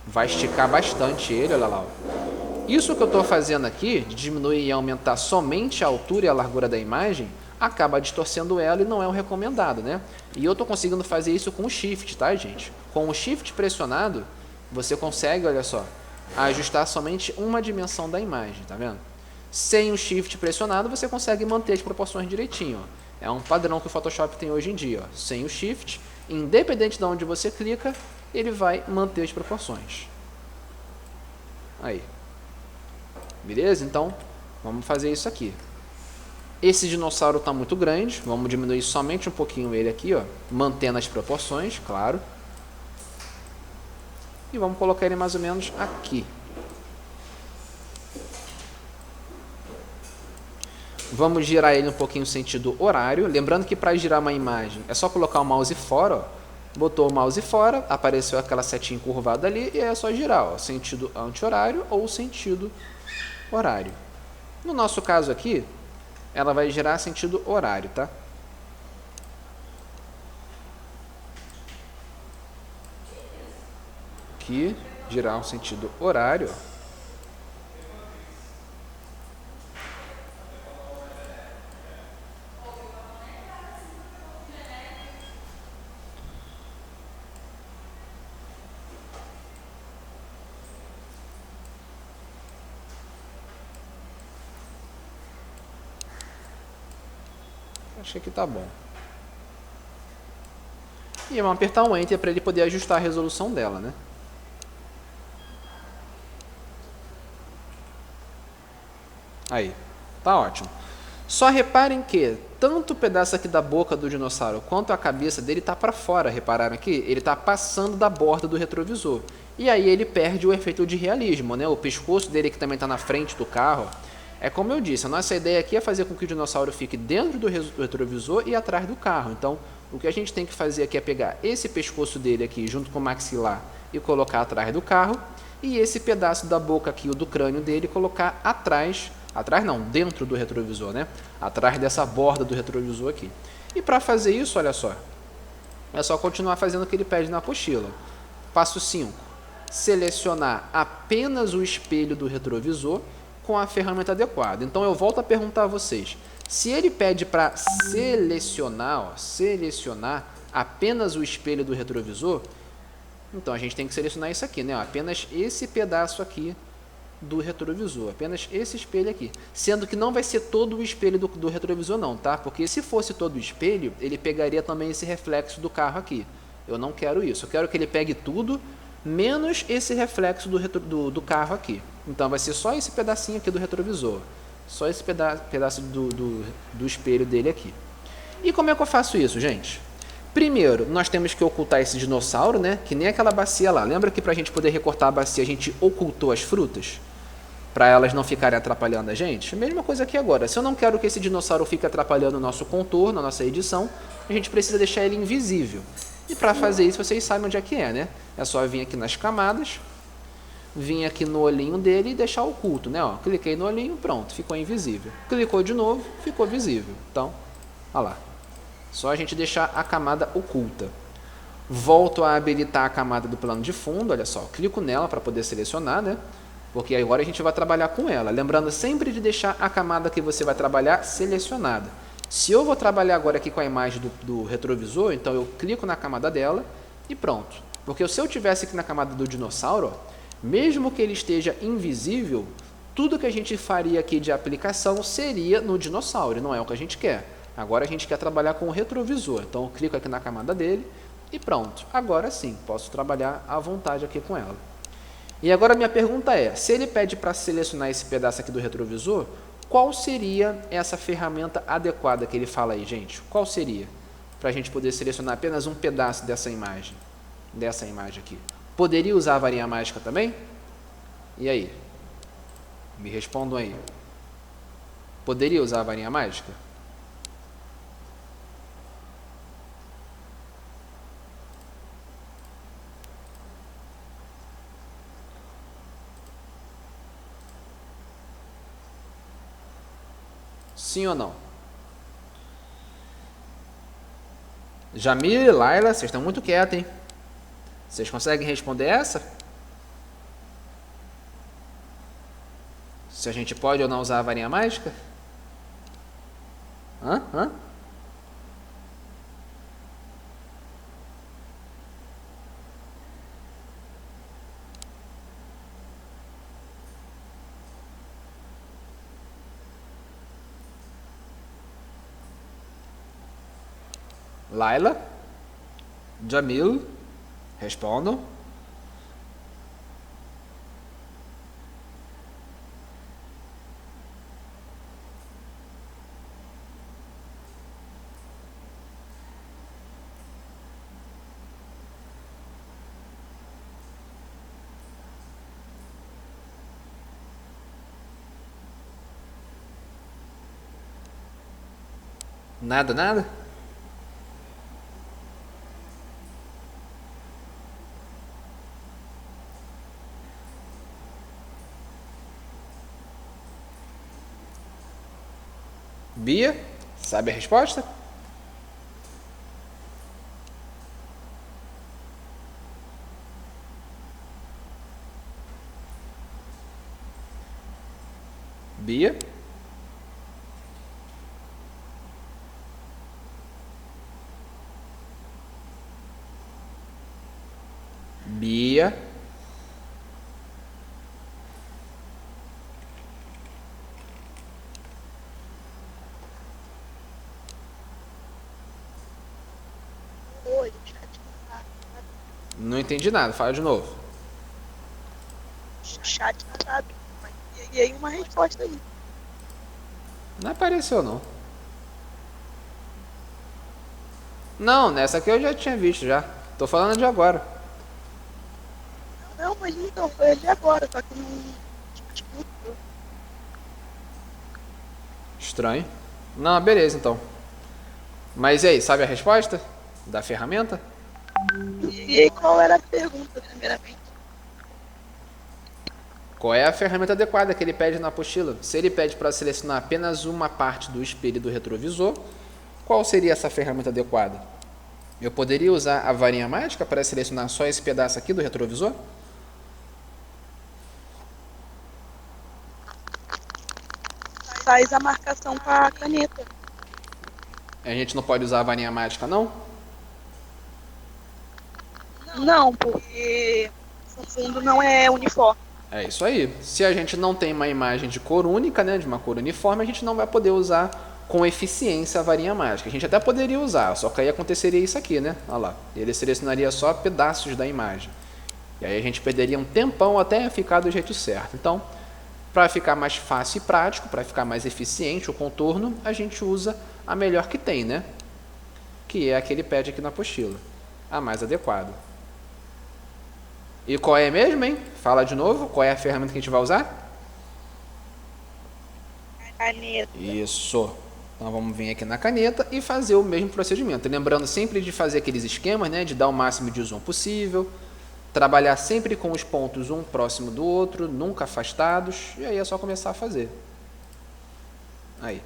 vai esticar bastante ele, olha lá. Ó. Isso que eu estou fazendo aqui, de diminuir e aumentar somente a altura e a largura da imagem, acaba distorcendo ela e não é o recomendado, né? E eu estou conseguindo fazer isso com o Shift, tá, gente? Com o Shift pressionado, você consegue, olha só, ajustar somente uma dimensão da imagem, tá vendo? Sem o Shift pressionado, você consegue manter as proporções direitinho, ó. É um padrão que o Photoshop tem hoje em dia, ó. Sem o Shift, independente de onde você clica, ele vai manter as proporções. Aí. Beleza? Então, vamos fazer isso aqui. Esse dinossauro está muito grande, vamos diminuir somente um pouquinho ele aqui, ó, mantendo as proporções, claro. E vamos colocar ele mais ou menos aqui. Vamos girar ele um pouquinho no sentido horário. Lembrando que para girar uma imagem é só colocar o mouse fora, ó. Botou o mouse fora, apareceu aquela setinha curvada ali e é só girar, ó, sentido anti-horário ou sentido horário. No nosso caso aqui, ela vai girar sentido horário, tá? Aqui, girar um sentido horário, ó. Acho que tá bom. E vamos apertar um Enter para ele poder ajustar a resolução dela, né? Aí, tá ótimo. Só reparem que tanto o pedaço aqui da boca do dinossauro quanto a cabeça dele tá para fora, repararam aqui? Ele tá passando da borda do retrovisor. E aí ele perde o efeito de realismo, né? O pescoço dele que também tá na frente do carro. É como eu disse, a nossa ideia aqui é fazer com que o dinossauro fique dentro do retrovisor e atrás do carro. Então, o que a gente tem que fazer aqui é pegar esse pescoço dele aqui junto com o maxilar e colocar atrás do carro. E esse pedaço da boca aqui, o do crânio dele, colocar atrás não, dentro do retrovisor, né? Atrás dessa borda do retrovisor aqui. E para fazer isso, olha só, é só continuar fazendo o que ele pede na apostila. Passo 5, selecionar apenas o espelho do retrovisor com a ferramenta adequada. Então eu volto a perguntar a vocês, se ele pede para selecionar apenas o espelho do retrovisor, então a gente tem que selecionar isso aqui, né? Apenas esse pedaço aqui do retrovisor, apenas esse espelho aqui, sendo que não vai ser todo o espelho do retrovisor não, tá? Porque se fosse todo o espelho, ele pegaria também esse reflexo do carro aqui. Eu não quero isso, eu quero que ele pegue tudo, menos esse reflexo do carro aqui. Então vai ser só esse pedacinho aqui do retrovisor, só esse pedaço do espelho dele aqui. E como é que eu faço isso, gente? Primeiro, nós temos que ocultar esse dinossauro, né? Que nem aquela bacia lá. Lembra que para a gente poder recortar a bacia, a gente ocultou as frutas? Para elas não ficarem atrapalhando a gente? Mesma coisa aqui agora. Se eu não quero que esse dinossauro fique atrapalhando o nosso contorno, a nossa edição, a gente precisa deixar ele invisível. E para fazer isso, vocês sabem onde é que é, né? É só vir aqui nas camadas, vir aqui no olhinho dele e deixar oculto, né? Ó, cliquei no olhinho, pronto, ficou invisível. Clicou de novo, ficou visível. Então, olha lá. Só a gente deixar a camada oculta. Volto a habilitar a camada do plano de fundo, olha só, clico nela para poder selecionar, né? Porque agora a gente vai trabalhar com ela. Lembrando sempre de deixar a camada que você vai trabalhar selecionada. Se eu vou trabalhar agora aqui com a imagem do retrovisor, então eu clico na camada dela e pronto. Porque se eu tivesse aqui na camada do dinossauro, ó, mesmo que ele esteja invisível, tudo que a gente faria aqui de aplicação seria no dinossauro, não é o que a gente quer. Agora a gente quer trabalhar com o retrovisor, então eu clico aqui na camada dele e pronto. Agora sim, posso trabalhar à vontade aqui com ela. E agora a minha pergunta é, se ele pede para selecionar esse pedaço aqui do retrovisor, qual seria essa ferramenta adequada que ele fala aí, gente? Qual seria? Para a gente poder selecionar apenas um pedaço dessa imagem aqui. Poderia usar a varinha mágica também? E aí? Me respondam aí. Poderia usar a varinha mágica? Sim ou não? Jamil e Laila, vocês estão muito quietos, hein? Vocês conseguem responder essa? Se a gente pode ou não usar a varinha mágica? Hã? Laila? Jamil? Respondam. Nada? Bia, sabe a resposta? Bia? Bia? Oi, Não entendi nada, fala de novo. chat não sabe. E aí uma resposta aí. Não apareceu, não. Não, nessa aqui eu já tinha visto já. Tô falando de agora. Não, mas então, foi ali agora, só que não. Tipo, Estranho. Não, beleza então. Mas e aí, sabe a resposta da ferramenta? e aí qual era a pergunta, primeiramente? Qual é a ferramenta adequada que ele pede na apostila? Se ele pede para selecionar apenas uma parte do espelho do retrovisor, qual seria essa ferramenta adequada? Eu poderia usar a varinha mágica para selecionar só esse pedaço aqui do retrovisor? Faz a marcação com a caneta. A gente não pode usar a varinha mágica, não? Não, porque o fundo não é uniforme. É isso aí. Se a gente não tem uma imagem de cor única, né, de uma cor uniforme, a gente não vai poder usar com eficiência a varinha mágica. A gente até poderia usar, só que aí aconteceria isso aqui, né? Olha lá. Ele selecionaria só pedaços da imagem. E aí a gente perderia um tempão até ficar do jeito certo. Então, para ficar mais fácil e prático, para ficar mais eficiente o contorno, a gente usa a melhor que tem, né? Que é a que ele pede aqui na apostila. A mais adequada. E qual é mesmo, hein? Fala de novo, qual é a ferramenta que a gente vai usar? Caneta. Isso. Então vamos vir aqui na caneta e fazer o mesmo procedimento. Lembrando sempre de fazer aqueles esquemas, né? De dar o máximo de zoom possível. Trabalhar sempre com os pontos um próximo do outro, nunca afastados. E aí é só começar a fazer. Aí.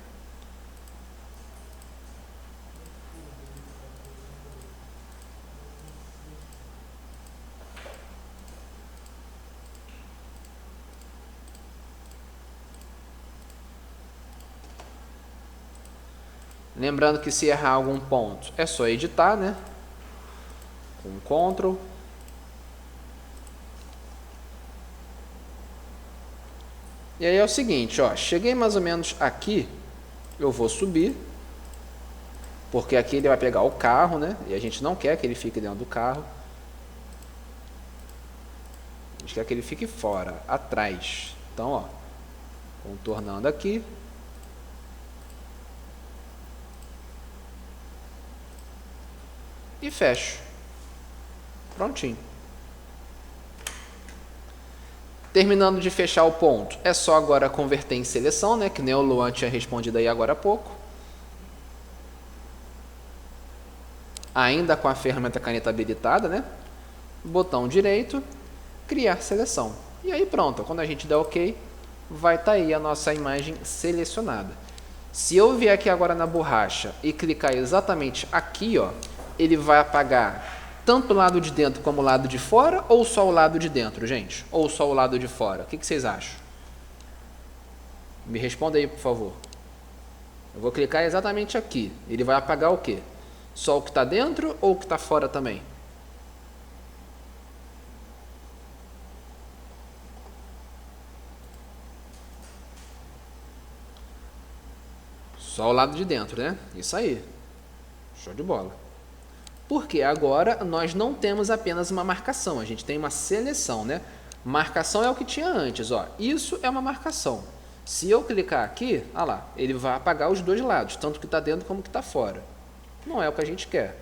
Lembrando que se errar algum ponto, é só editar, né? Com Ctrl. E aí é o seguinte, ó, cheguei mais ou menos aqui, eu vou subir, porque aqui ele vai pegar o carro, né? E a gente não quer que ele fique dentro do carro. A gente quer que ele fique fora, atrás. Então, ó, contornando aqui. E fecho. Prontinho. Terminando de fechar o ponto, é só agora converter em seleção, né? Que nem o Luan tinha respondido aí agora há pouco. Ainda com a ferramenta caneta habilitada, né? Botão direito, criar seleção. E aí pronto, quando a gente der OK, vai estar aí a nossa imagem selecionada. Se eu vier aqui agora na borracha e clicar exatamente aqui, ó, ele vai apagar tanto o lado de dentro como o lado de fora, ou só o lado de dentro, gente? Ou só o lado de fora? O que vocês acham? Me responda aí, por favor. Eu vou clicar exatamente aqui. Ele vai apagar o quê? Só o que está dentro ou o que está fora também? Só o lado de dentro, né? Isso aí. Show de bola. Porque agora nós não temos apenas uma marcação, a gente tem uma seleção, né? Marcação é o que tinha antes, ó. Isso é uma marcação. Se eu clicar aqui, olha lá, ele vai apagar os dois lados, tanto que está dentro como que está fora. Não é o que a gente quer.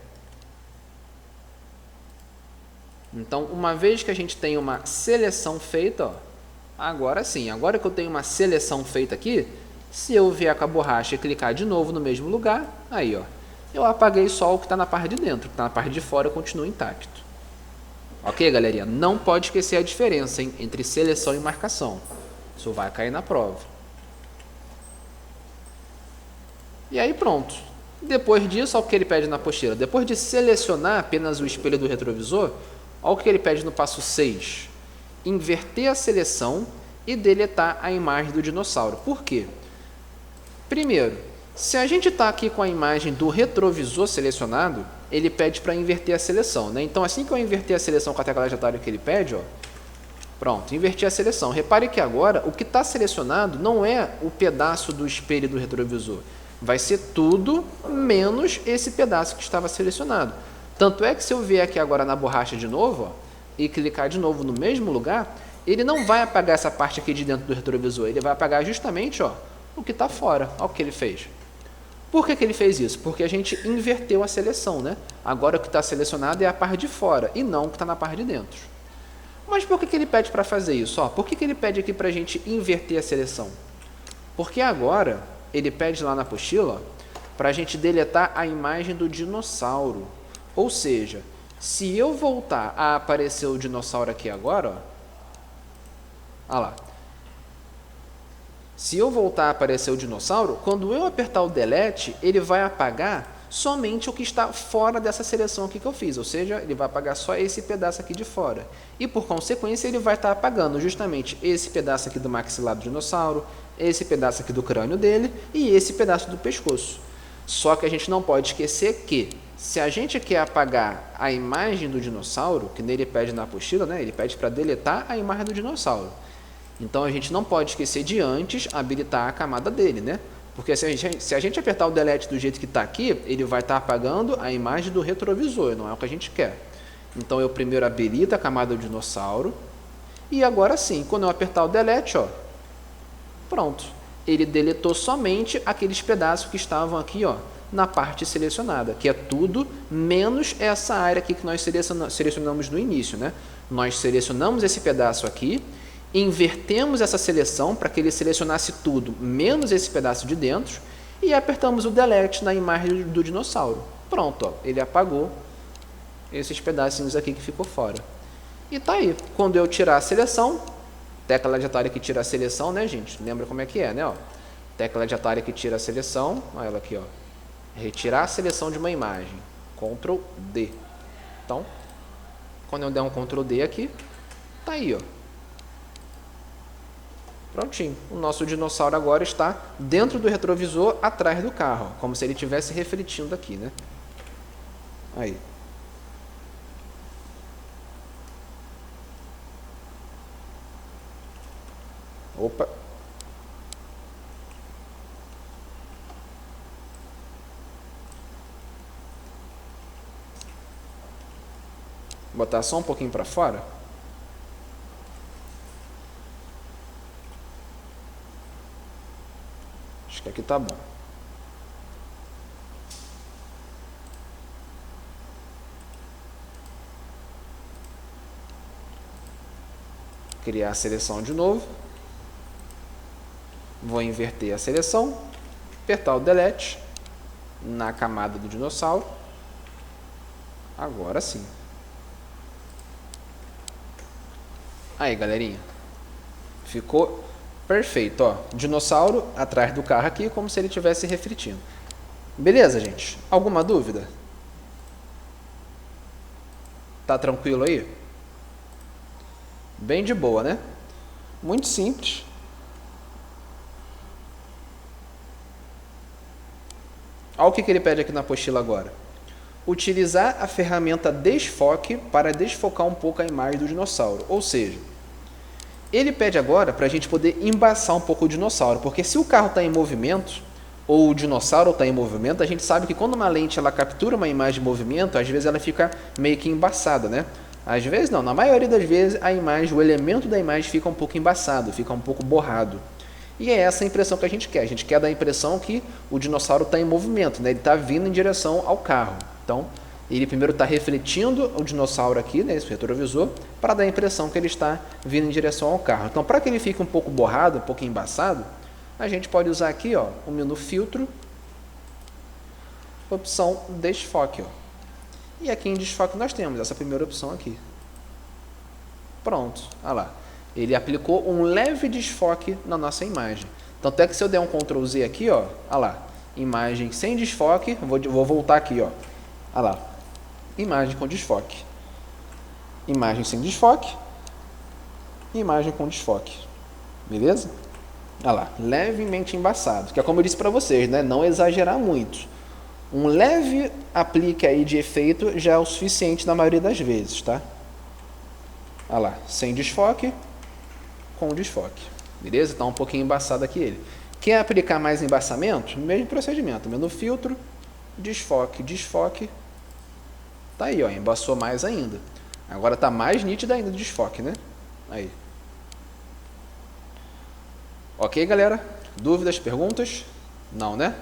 Então, uma vez que a gente tem uma seleção feita, ó, agora sim, agora que eu tenho uma seleção feita aqui, se eu vier com a borracha e clicar de novo no mesmo lugar, aí, ó, eu apaguei só o que está na parte de dentro, o que está na parte de fora continua intacto. Ok, galerinha? Não pode esquecer a diferença, hein, entre seleção e marcação. Isso vai cair na prova. E aí pronto. Depois disso, olha o que ele pede na apostila. Depois de selecionar apenas o espelho do retrovisor, olha o que ele pede no passo 6. Inverter a seleção e deletar a imagem do dinossauro. Por quê? Primeiro, se a gente está aqui com a imagem do retrovisor selecionado, ele pede para inverter a seleção, né? Então, assim que eu inverter a seleção com a tecla de atalho que ele pede, ó, pronto, inverti a seleção. Repare que agora o que está selecionado não é o pedaço do espelho do retrovisor. Vai ser tudo menos esse pedaço que estava selecionado. Tanto é que se eu vier aqui agora na borracha de novo, ó, e clicar de novo no mesmo lugar, ele não vai apagar essa parte aqui de dentro do retrovisor. Ele vai apagar justamente, ó, o que está fora. Olha o que ele fez. Por que ele fez isso? Porque a gente inverteu a seleção, né? Agora o que está selecionado é a parte de fora e não o que está na parte de dentro. Mas por que ele pede para fazer isso? Ó, por que ele pede aqui para a gente inverter a seleção? Porque agora ele pede lá na apostila para a gente deletar a imagem do dinossauro. Ou seja, se eu voltar a aparecer o dinossauro aqui agora, ó, olha lá. Se eu voltar a aparecer o dinossauro, quando eu apertar o delete, ele vai apagar somente o que está fora dessa seleção aqui que eu fiz, ou seja, ele vai apagar só esse pedaço aqui de fora. E por consequência, ele vai estar apagando justamente esse pedaço aqui do maxilar do dinossauro, esse pedaço aqui do crânio dele e esse pedaço do pescoço. Só que a gente não pode esquecer que, se a gente quer apagar a imagem do dinossauro, que nele pede na apostila, né, ele pede para deletar a imagem do dinossauro. Então, a gente não pode esquecer de antes habilitar a camada dele, né? Porque se a gente apertar o delete do jeito que está aqui, ele vai estar apagando a imagem do retrovisor, não é o que a gente quer. Então, eu primeiro habilito a camada do dinossauro, e agora sim, quando eu apertar o delete, ó, pronto. Ele deletou somente aqueles pedaços que estavam aqui, ó, na parte selecionada, que é tudo menos essa área aqui que nós selecionamos no início, né? Nós selecionamos esse pedaço aqui, invertemos essa seleção para que ele selecionasse tudo, menos esse pedaço de dentro, e apertamos o delete na imagem do dinossauro. Pronto, ó, ele apagou esses pedacinhos aqui que ficou fora. E tá aí, quando eu tirar a seleção, tecla de atalho que tira a seleção, né, gente? Lembra como é que é, né? Ó, tecla de atalho que tira a seleção, olha ela aqui, ó. Retirar a seleção de uma imagem, Ctrl D. Então, quando eu der um Ctrl D aqui, tá aí, ó. Prontinho, o nosso dinossauro agora está dentro do retrovisor, atrás do carro, como se ele estivesse refletindo aqui, né? Aí. Opa. Botar só um pouquinho para fora. Acho que aqui tá bom. Ok? criar a seleção de novo. Vou inverter a seleção, apertar o delete na camada do dinossauro. Agora sim. Aí, galerinha. Ficou perfeito, ó. Dinossauro atrás do carro aqui, como se ele estivesse refletindo. Beleza, gente? Alguma dúvida? Tá tranquilo aí? Bem de boa, né? Muito simples. Olha o que ele pede aqui na apostila agora. Utilizar a ferramenta desfoque para desfocar um pouco a imagem do dinossauro. Ou seja, ele pede agora para a gente poder embaçar um pouco o dinossauro, porque se o carro está em movimento, ou o dinossauro está em movimento, a gente sabe que quando uma lente ela captura uma imagem em movimento, às vezes ela fica meio que embaçada, né? Às vezes não, na maioria das vezes a imagem, o elemento da imagem fica um pouco embaçado, fica um pouco borrado. E é essa a impressão que a gente quer. A gente quer dar a impressão que o dinossauro está em movimento, né? Ele está vindo em direção ao carro. Então, ele primeiro está refletindo o dinossauro aqui, né, esse retrovisor, para dar a impressão que ele está vindo em direção ao carro. Então, para que ele fique um pouco borrado, um pouco embaçado, a gente pode usar aqui, ó, o menu filtro, opção desfoque, ó. E aqui em desfoque nós temos essa primeira opção aqui. Pronto, olha lá. Ele aplicou um leve desfoque na nossa imagem. Tanto é que se eu der um Ctrl Z aqui, ó, olha lá, imagem sem desfoque, vou voltar aqui, ó. Olha lá, imagem com desfoque. Imagem sem desfoque. Imagem com desfoque. Beleza? Olha lá, levemente embaçado. Que é como eu disse para vocês, né? Não exagerar muito. Um leve aplique aí de efeito já é o suficiente na maioria das vezes, tá? Olha lá, sem desfoque, com desfoque. Beleza? Tá um pouquinho embaçado aqui ele. Quer aplicar mais embaçamento? Mesmo procedimento. Menu filtro, desfoque, desfoque. Tá aí, ó, embaçou mais ainda. Agora tá mais nítido ainda o desfoque, né? Aí. Ok, galera? Dúvidas, perguntas? Não, né?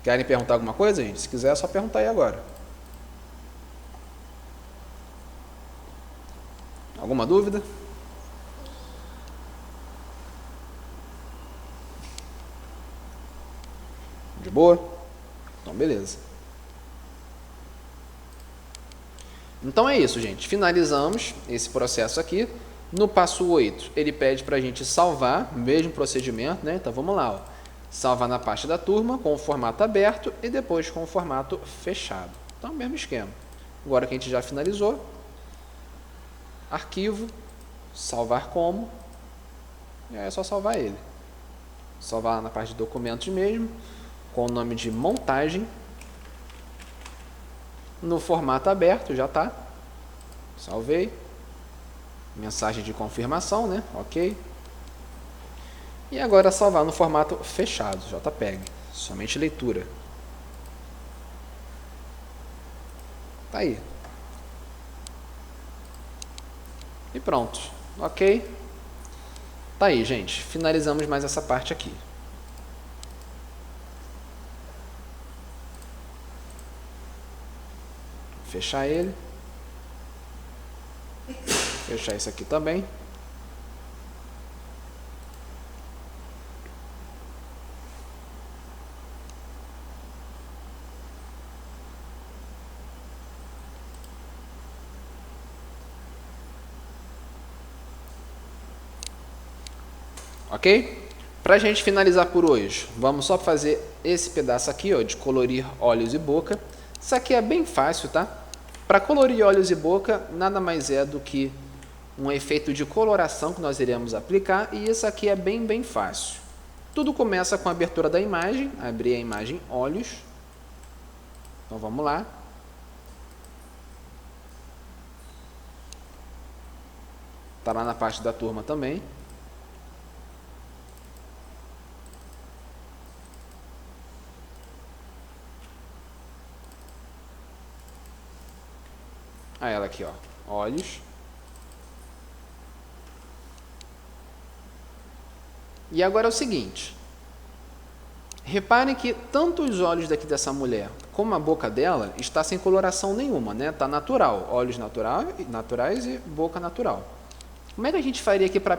Querem perguntar alguma coisa, gente? Se quiser, é só perguntar aí agora. Alguma dúvida? De boa? Então, beleza. Então é isso, gente. Finalizamos esse processo aqui. No passo 8, ele pede para a gente salvar, mesmo procedimento, né? Então vamos lá, ó. Salvar na pasta da turma com o formato aberto e depois com o formato fechado. Então, mesmo esquema. Agora que a gente já finalizou, arquivo, salvar como, e aí é só salvar ele. Salvar na parte de documentos mesmo, com o nome de montagem, no formato aberto, já está. Salvei. Mensagem de confirmação, né? Ok. E agora salvar no formato fechado, JPEG, somente leitura. Tá aí. E pronto, ok. Tá aí, gente. Finalizamos mais essa parte aqui. Fechar ele. Fechar isso aqui também. Ok? Para a gente finalizar por hoje, vamos só fazer esse pedaço aqui, ó, de colorir olhos e boca. Isso aqui é bem fácil, tá? Para colorir olhos e boca, nada mais é do que um efeito de coloração que nós iremos aplicar, e isso aqui é bem fácil. Tudo começa com a abertura da imagem, abrir a imagem olhos. Então vamos lá. Está lá na parte da turma também. Aí ela aqui, ó, olhos. E agora é o seguinte. Reparem que tanto os olhos daqui dessa mulher como a boca dela está sem coloração nenhuma, né? Tá natural, olhos naturais e boca natural. Como é que a gente faria aqui para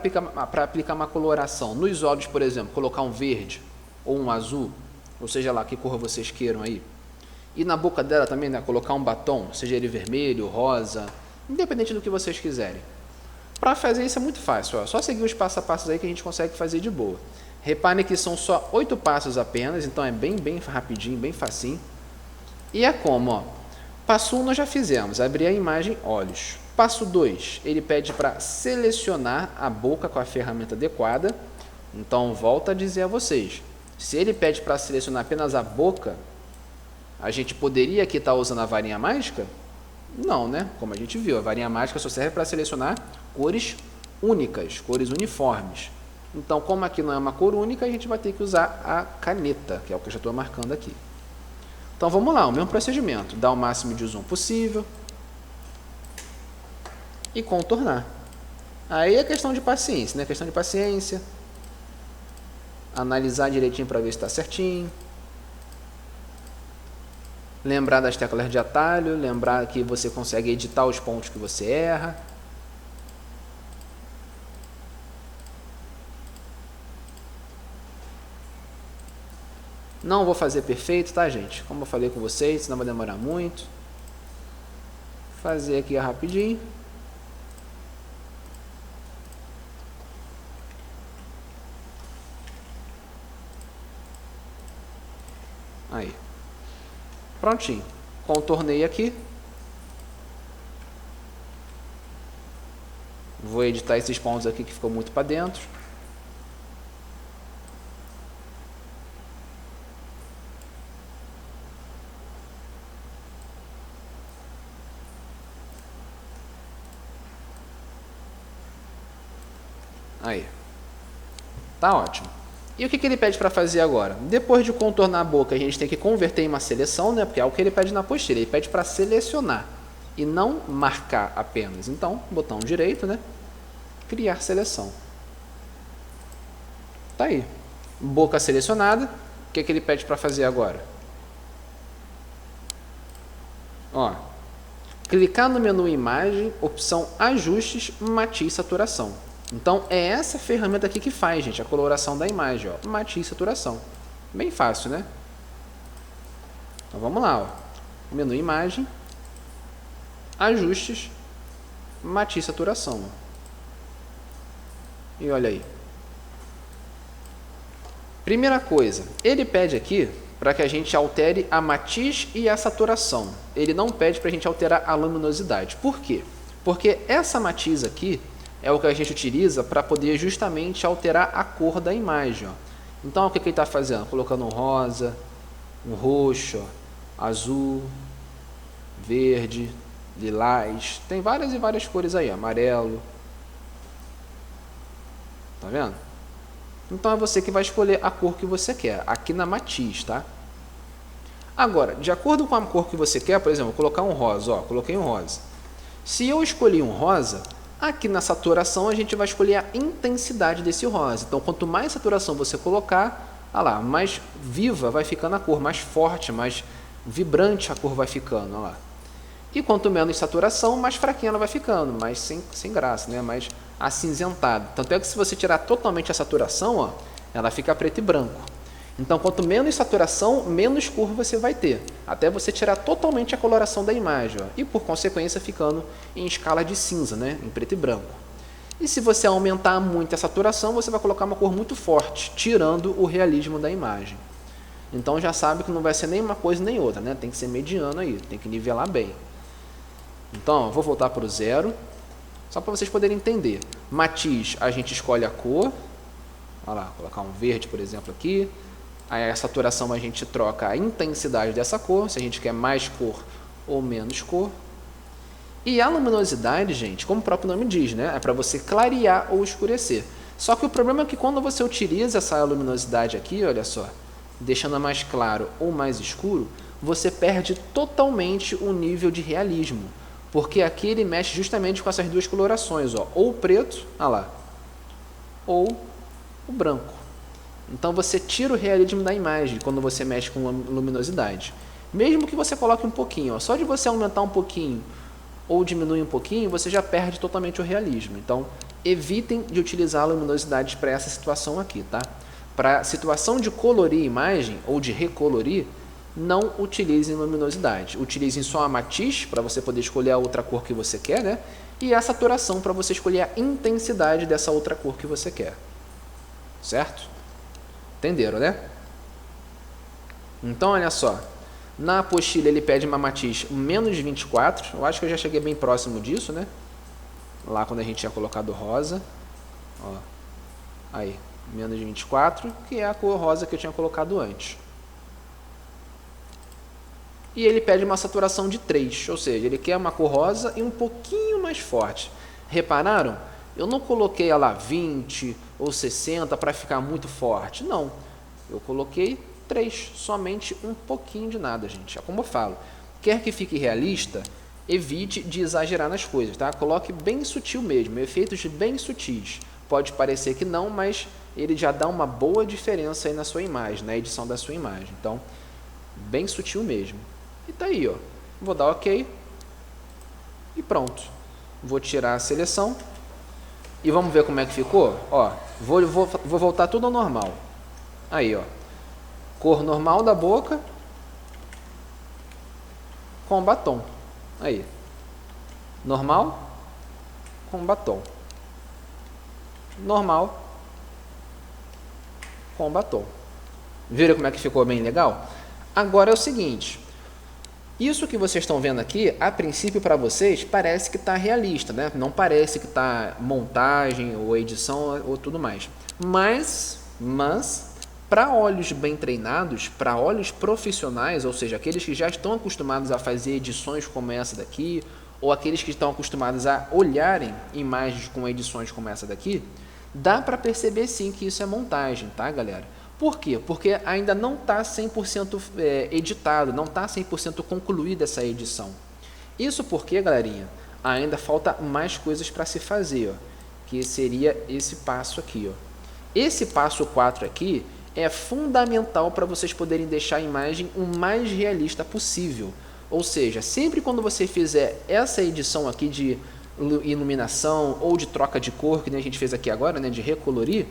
aplicar uma coloração? Nos olhos, por exemplo, colocar um verde ou um azul, ou seja lá que cor vocês queiram aí. E na boca dela também, né, colocar um batom, seja ele vermelho, rosa, independente do que vocês quiserem. Para fazer isso é muito fácil, ó. Só seguir os passo a passo aí que a gente consegue fazer de boa. Reparem que são só 8 passos apenas, então é bem rapidinho, bem facinho. E é como, ó. Passo 1 nós já fizemos, abrir a imagem, olhos. Passo 2, ele pede para selecionar a boca com a ferramenta adequada. Então, volto a dizer a vocês, se ele pede para selecionar apenas a boca, a gente poderia aqui estar usando a varinha mágica? Não, né? Como a gente viu, a varinha mágica só serve para selecionar cores únicas, cores uniformes. Então, como aqui não é uma cor única, a gente vai ter que usar a caneta, que é o que eu já estou marcando aqui. Então, vamos lá, o mesmo procedimento. Dar o máximo de zoom possível e contornar. Aí é questão de paciência, né? Questão de paciência. Analisar direitinho para ver se está certinho. Lembrar das teclas de atalho, lembrar que você consegue editar os pontos que você erra. Não vou fazer perfeito, tá, gente? Como eu falei com vocês, senão vai demorar muito. Vou fazer aqui rapidinho. Aí. Prontinho. Contornei aqui. Vou editar esses pontos aqui que ficou muito para dentro. Aí. Tá ótimo. E o que ele pede para fazer agora? Depois de contornar a boca, a gente tem que converter em uma seleção, né? Porque é o que ele pede na apostila. Ele pede para selecionar e não marcar apenas. Então, botão direito, né? Criar seleção. Tá aí. Boca selecionada. O que ele pede para fazer agora? Ó. Clicar no menu imagem, opção ajustes, matiz, saturação. Então, é essa ferramenta aqui que faz, gente, a coloração da imagem, ó, matiz, saturação. Bem fácil, né? Então, vamos lá, ó. Menu imagem, ajustes, matiz, saturação. E olha aí. Primeira coisa, ele pede aqui para que a gente altere a matiz e a saturação. Ele não pede para a gente alterar a luminosidade. Por quê? Porque essa matiz aqui é o que a gente utiliza para poder justamente alterar a cor da imagem. Ó. Então, o que ele está fazendo? Colocando um rosa, um roxo, ó, azul, verde, lilás. Tem várias e várias cores aí, ó, amarelo. Tá vendo? Então, é você que vai escolher a cor que você quer, aqui na matiz, tá? Agora, de acordo com a cor que você quer, por exemplo, vou colocar um rosa, ó, coloquei um rosa. Se eu escolhi um rosa, aqui na saturação a gente vai escolher a intensidade desse rosa. Então, quanto mais saturação você colocar, olha lá, mais viva vai ficando a cor, mais forte, mais vibrante a cor vai ficando, olha lá. E quanto menos saturação, mais fraquinha ela vai ficando, mais sem graça, né? Mais acinzentada. Tanto é que se você tirar totalmente a saturação, ó, ela fica preto e branco. Então, quanto menos saturação, menos cor você vai ter, até você tirar totalmente a coloração da imagem, ó, e por consequência ficando em escala de cinza, né, em preto e branco. E se você aumentar muito a saturação, você vai colocar uma cor muito forte, tirando o realismo da imagem. Então já sabe que não vai ser nem uma coisa nem outra, né? Tem que ser mediano aí, tem que nivelar bem. Então, eu vou voltar para o 0, só para vocês poderem entender. Matiz, a gente escolhe a cor, olha lá, vou colocar um verde, por exemplo, aqui. Aí a saturação a gente troca a intensidade dessa cor, se a gente quer mais cor ou menos cor. E a luminosidade, gente, como o próprio nome diz, né? É para você clarear ou escurecer. Só que o problema é que quando você utiliza essa luminosidade aqui, olha só, deixando mais claro ou mais escuro, você perde totalmente o nível de realismo. Porque aqui ele mexe justamente com essas duas colorações, ó, ou o preto, olha lá, ou o branco. Então, você tira o realismo da imagem quando você mexe com luminosidade. Mesmo que você coloque um pouquinho, ó, só de você aumentar um pouquinho ou diminuir um pouquinho, você já perde totalmente o realismo. Então, evitem de utilizar a luminosidade para essa situação aqui, tá? Para situação de colorir imagem ou de recolorir, não utilizem luminosidade. Utilizem só a matiz para você poder escolher a outra cor que você quer, né? E a saturação para você escolher a intensidade dessa outra cor que você quer. Certo? Entenderam, né? Então, olha só. Na apostila ele pede uma matiz menos 24. Eu acho que eu já cheguei bem próximo disso, né? Lá quando a gente tinha colocado rosa. Ó. Aí, menos 24, que é a cor rosa que eu tinha colocado antes. E ele pede uma saturação de 3, ou seja, ele quer uma cor rosa e um pouquinho mais forte. Repararam? Eu não coloquei lá 20 ou 60 para ficar muito forte, não. Eu coloquei 3, somente um pouquinho de nada, gente. É como eu falo, quer que fique realista, evite de exagerar nas coisas, tá? Coloque bem sutil mesmo, efeitos bem sutis. Pode parecer que não, mas ele já dá uma boa diferença aí na sua imagem, na edição da sua imagem. Então, bem sutil mesmo. E tá aí, ó. Vou dar OK. E pronto. Vou tirar a seleção. E vamos ver como é que ficou? Ó, vou voltar tudo ao normal. Aí, ó. Cor normal da boca com batom. Aí. Normal com batom. Normal com batom. Viram como é que ficou bem legal? Agora é o seguinte. Isso que vocês estão vendo aqui, a princípio para vocês, parece que está realista, né? Não parece que está montagem ou edição ou tudo mais. Mas para olhos bem treinados, para olhos profissionais, ou seja, aqueles que já estão acostumados a fazer edições como essa daqui, ou aqueles que estão acostumados a olharem imagens com edições como essa daqui, dá para perceber sim que isso é montagem, tá, galera? Por quê? Porque ainda não está 100% editado, não está 100% concluída essa edição. Isso porque, galerinha, ainda falta mais coisas para se fazer, ó, que seria esse passo aqui. Ó. Esse passo 4 aqui é fundamental para vocês poderem deixar a imagem o mais realista possível. Ou seja, sempre quando você fizer essa edição aqui de iluminação ou de troca de cor, que nem a gente fez aqui agora, né, de recolorir,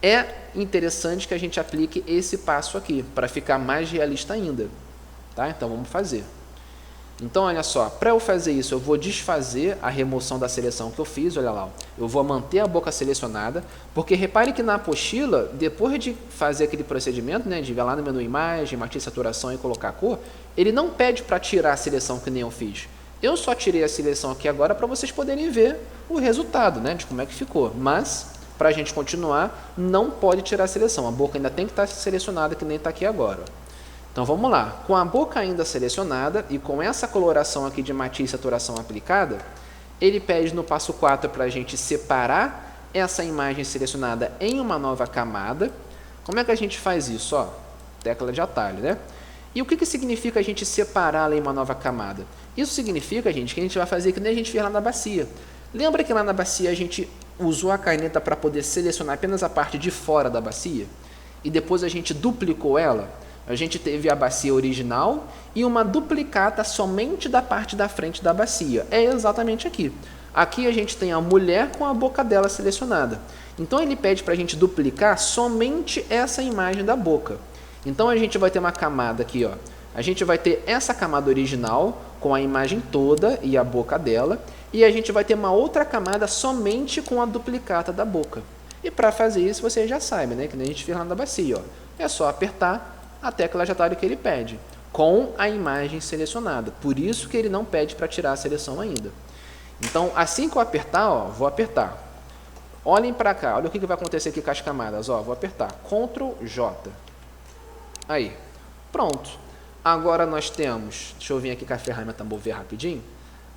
é interessante que a gente aplique esse passo aqui, para ficar mais realista ainda. Tá? Então, vamos fazer. Então, olha só, para eu fazer isso, eu vou desfazer a remoção da seleção que eu fiz, olha lá. Eu vou manter a boca selecionada, porque repare que na apostila, depois de fazer aquele procedimento, né, de ir lá no menu imagem, matiz, saturação e colocar a cor, ele não pede para tirar a seleção que nem eu fiz. Eu só tirei a seleção aqui agora para vocês poderem ver o resultado, né, de como é que ficou. Mas, para a gente continuar, não pode tirar a seleção. A boca ainda tem que estar selecionada, que nem está aqui agora. Então vamos lá. Com a boca ainda selecionada e com essa coloração aqui de matiz e saturação aplicada, ele pede no passo 4 para a gente separar essa imagem selecionada em uma nova camada. Como é que a gente faz isso? Ó, tecla de atalho, né? E o que significa a gente separá-la em uma nova camada? Isso significa, gente, que a gente vai fazer que nem a gente fez lá na bacia. Lembra que lá na bacia a gente usou a caneta para poder selecionar apenas a parte de fora da bacia? E depois a gente duplicou ela? A gente teve a bacia original e uma duplicata somente da parte da frente da bacia. É exatamente aqui. Aqui a gente tem a mulher com a boca dela selecionada. Então ele pede para a gente duplicar somente essa imagem da boca. Então a gente vai ter uma camada aqui, ó. A gente vai ter essa camada original com a imagem toda e a boca dela. E a gente vai ter uma outra camada somente com a duplicata da boca. E para fazer isso você já sabe, né? Que nem a gente fez lá na bacia, ó. É só apertar a tecla de atalho que ele pede, com a imagem selecionada. Por isso que ele não pede para tirar a seleção ainda. Então, assim que eu apertar, ó, vou apertar. Olhem para cá, olha o que vai acontecer aqui com as camadas. Ó, vou apertar Ctrl J. Aí, pronto. Agora nós temos, deixa eu vir aqui com a ferramenta mover rapidinho.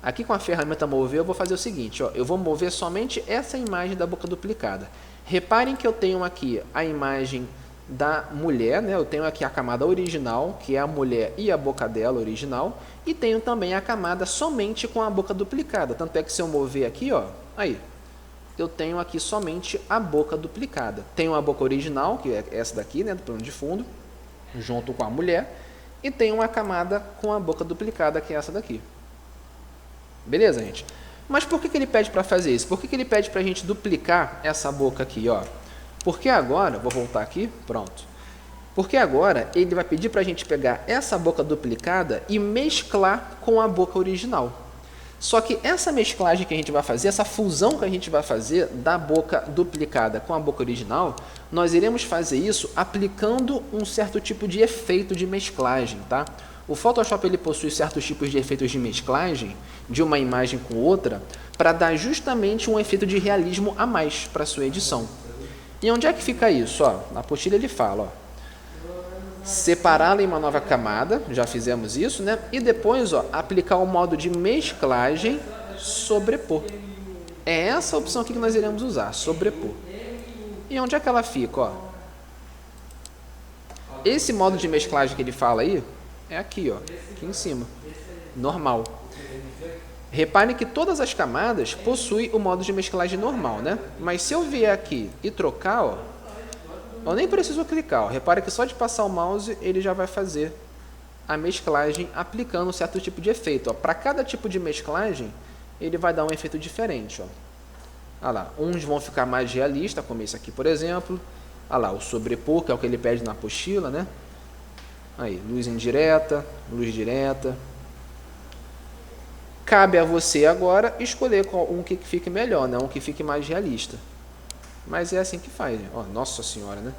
Aqui com a ferramenta mover eu vou fazer o seguinte, ó, eu vou mover somente essa imagem da boca duplicada. Reparem que eu tenho aqui a imagem da mulher, né? Eu tenho aqui a camada original, que é a mulher e a boca dela original, e tenho também a camada somente com a boca duplicada. Tanto é que se eu mover aqui, ó, aí, eu tenho aqui somente a boca duplicada. Tenho a boca original, que é essa daqui, né, do plano de fundo, junto com a mulher, e tenho uma camada com a boca duplicada, que é essa daqui. Beleza, gente? Mas por que ele pede para fazer isso? Por que ele pede para a gente duplicar essa boca aqui, ó? Porque agora, vou voltar aqui, pronto. Porque agora ele vai pedir para a gente pegar essa boca duplicada e mesclar com a boca original. Só que essa mesclagem que a gente vai fazer, essa fusão que a gente vai fazer da boca duplicada com a boca original, nós iremos fazer isso aplicando um certo tipo de efeito de mesclagem, tá? O Photoshop ele possui certos tipos de efeitos de mesclagem de uma imagem com outra para dar justamente um efeito de realismo a mais para a sua edição. E onde é que fica isso? Ó, na apostila ele fala, ó, separá-la em uma nova camada, já fizemos isso, né? E depois, ó, aplicar o modo de mesclagem sobrepor. É essa opção aqui que nós iremos usar, sobrepor. E onde é que ela fica, ó? Esse modo de mesclagem que ele fala aí é aqui, ó, aqui em cima, normal. Repare que todas as camadas possuem o modo de mesclagem normal, né? Mas se eu vier aqui e trocar, ó, eu nem preciso clicar, ó. Repare que só de passar o mouse ele já vai fazer a mesclagem aplicando um certo tipo de efeito. Para cada tipo de mesclagem, ele vai dar um efeito diferente. Ó. Olha lá, uns vão ficar mais realistas, como esse aqui, por exemplo. Olha lá, o sobrepor, que é o que ele pede na apostila, né? Aí, luz indireta, luz direta. Cabe a você agora escolher um que fique melhor, né? Um que fique mais realista. Mas é assim que faz. Ó, nossa senhora, né?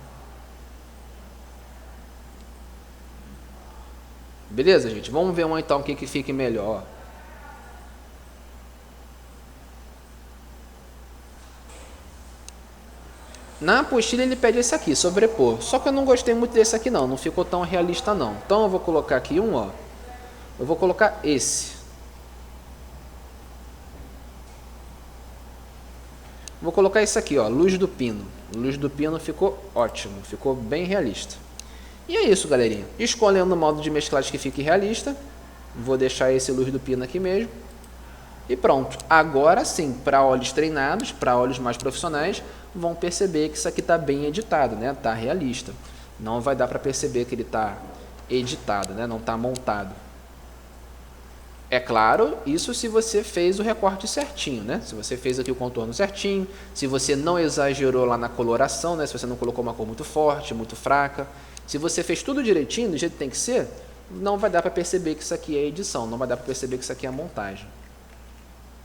Beleza, gente? Vamos ver então o que fique melhor. Na apostila ele pede esse aqui, sobrepor. Só que eu não gostei muito desse aqui não. Não ficou tão realista não. Então eu vou colocar aqui um, ó. Eu vou colocar esse. Vou colocar esse aqui, ó, luz do pino. Luz do pino ficou ótimo, ficou bem realista. E é isso, galerinha. Escolhendo o modo de mesclagem que fique realista, vou deixar esse luz do pino aqui mesmo. E pronto. Agora sim, para olhos treinados, para olhos mais profissionais, vão perceber que isso aqui está bem editado, né? Está realista. Não vai dar para perceber que ele está editado, né? Não está montado. É claro, isso se você fez o recorte certinho, né? Se você fez aqui o contorno certinho, se você não exagerou lá na coloração, né? Se você não colocou uma cor muito forte, muito fraca. Se você fez tudo direitinho, do jeito que tem que ser, não vai dar para perceber que isso aqui é edição, não vai dar para perceber que isso aqui é montagem.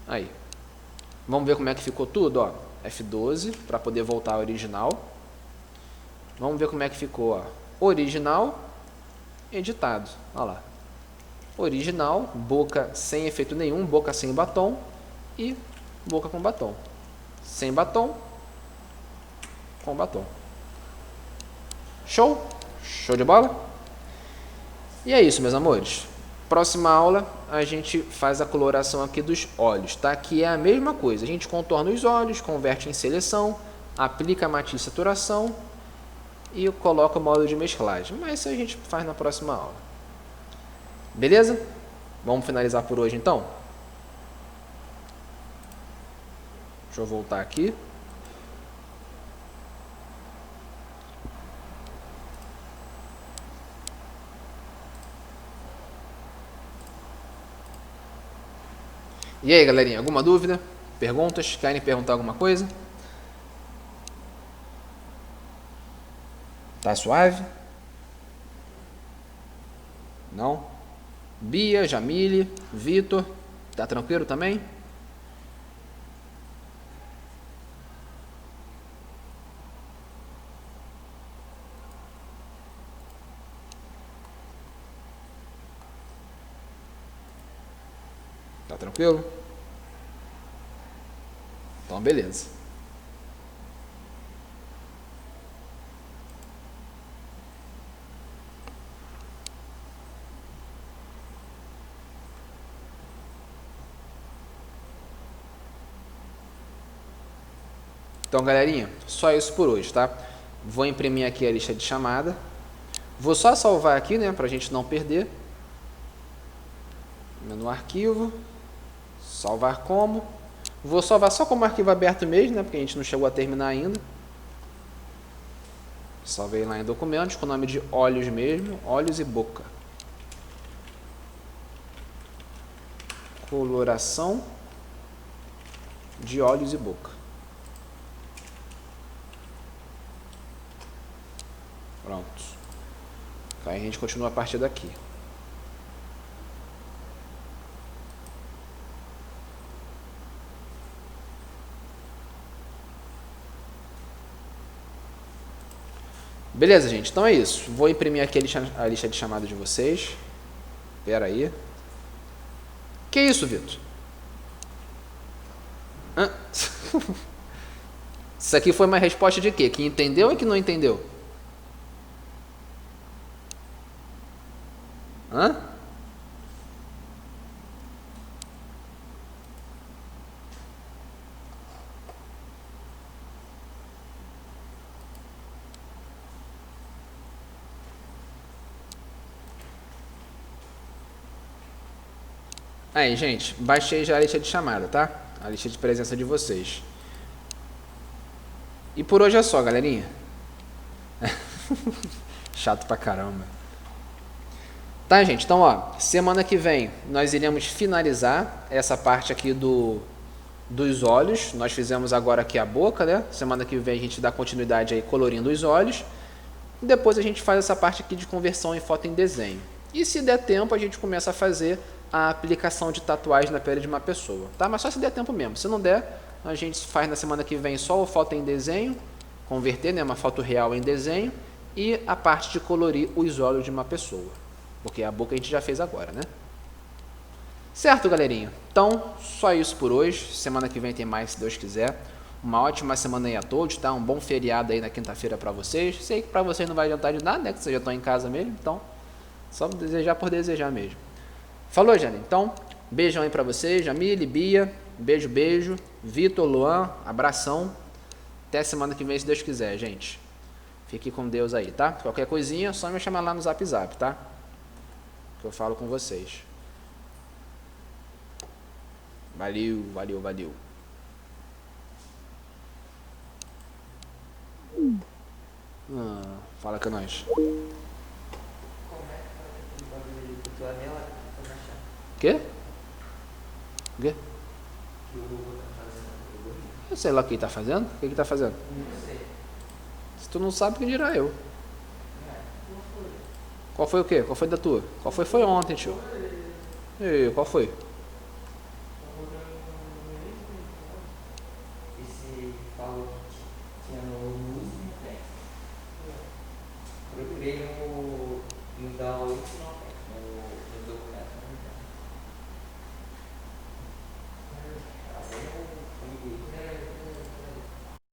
Aí. Vamos ver como é que ficou tudo, ó. F12, para poder voltar ao original. Vamos ver como é que ficou, ó. Original, editado. Olha lá. Original, boca sem efeito nenhum, boca sem batom e boca com batom. Sem batom, com batom. Show? Show de bola? E é isso, meus amores. Próxima aula, a gente faz a coloração aqui dos olhos, tá? Que é a mesma coisa. A gente contorna os olhos, converte em seleção, aplica matiz e saturação e coloca o modo de mesclagem. Mas isso a gente faz na próxima aula. Beleza? Vamos finalizar por hoje então? Deixa eu voltar aqui. E aí, galerinha, alguma dúvida? Perguntas? Querem perguntar alguma coisa? Tá suave? Não? Bia, Jamile, Vitor, tá tranquilo também? Tá tranquilo? Então, beleza. Então, galerinha, só isso por hoje, tá? Vou imprimir aqui a lista de chamada. Vou só salvar aqui, né, pra gente não perder. Menu arquivo. Salvar como. Vou salvar só como arquivo aberto mesmo, né, porque a gente não chegou a terminar ainda. Salvei lá em documentos com o nome de olhos mesmo, olhos e boca. Coloração de olhos e boca. Pronto. Aí a gente continua a partir daqui. Beleza, gente? Então é isso. Vou imprimir aqui a lista de chamada de vocês. Espera aí. Que isso, Vitor? Hã? Isso aqui foi uma resposta de quê? Que entendeu ou que não entendeu? Hã? Aí, gente, baixei já a lista de chamada, tá? A lista de presença de vocês. E por hoje é só, galerinha. Chato pra caramba. Tá, gente? Então, ó, semana que vem nós iremos finalizar essa parte aqui dos olhos. Nós fizemos agora aqui a boca, né? Semana que vem a gente dá continuidade aí colorindo os olhos. E depois a gente faz essa parte aqui de conversão em foto em desenho. E se der tempo, a gente começa a fazer a aplicação de tatuagem na pele de uma pessoa, tá? Mas só se der tempo mesmo. Se não der, a gente faz na semana que vem só a foto em desenho, converter, né, uma foto real em desenho, e a parte de colorir os olhos de uma pessoa, porque a boca a gente já fez agora, né? Certo, galerinha? Então, só isso por hoje. Semana que vem tem mais, se Deus quiser. Uma ótima semana aí a todos, tá? Um bom feriado aí na quinta-feira para vocês. Sei que para vocês não vai adiantar de nada, né? Que vocês já estão em casa mesmo, então só desejar por desejar mesmo. Falou, Jane? Então, beijão aí pra vocês, Jamile, Bia, beijo, beijo, Vitor, Luan, abração, até semana que vem, se Deus quiser, gente. Fique com Deus aí, tá? Qualquer coisinha, só me chamar lá no Zap Zap, tá? Que eu falo com vocês. Valeu, valeu, valeu. Fala com nós. Quê? O quê? Eu sei lá o que ele tá fazendo. O que ele tá fazendo? Se tu não sabe, que dirá eu. Qual foi o quê? Qual foi da tua? Qual foi? Foi ontem, tio. E qual foi?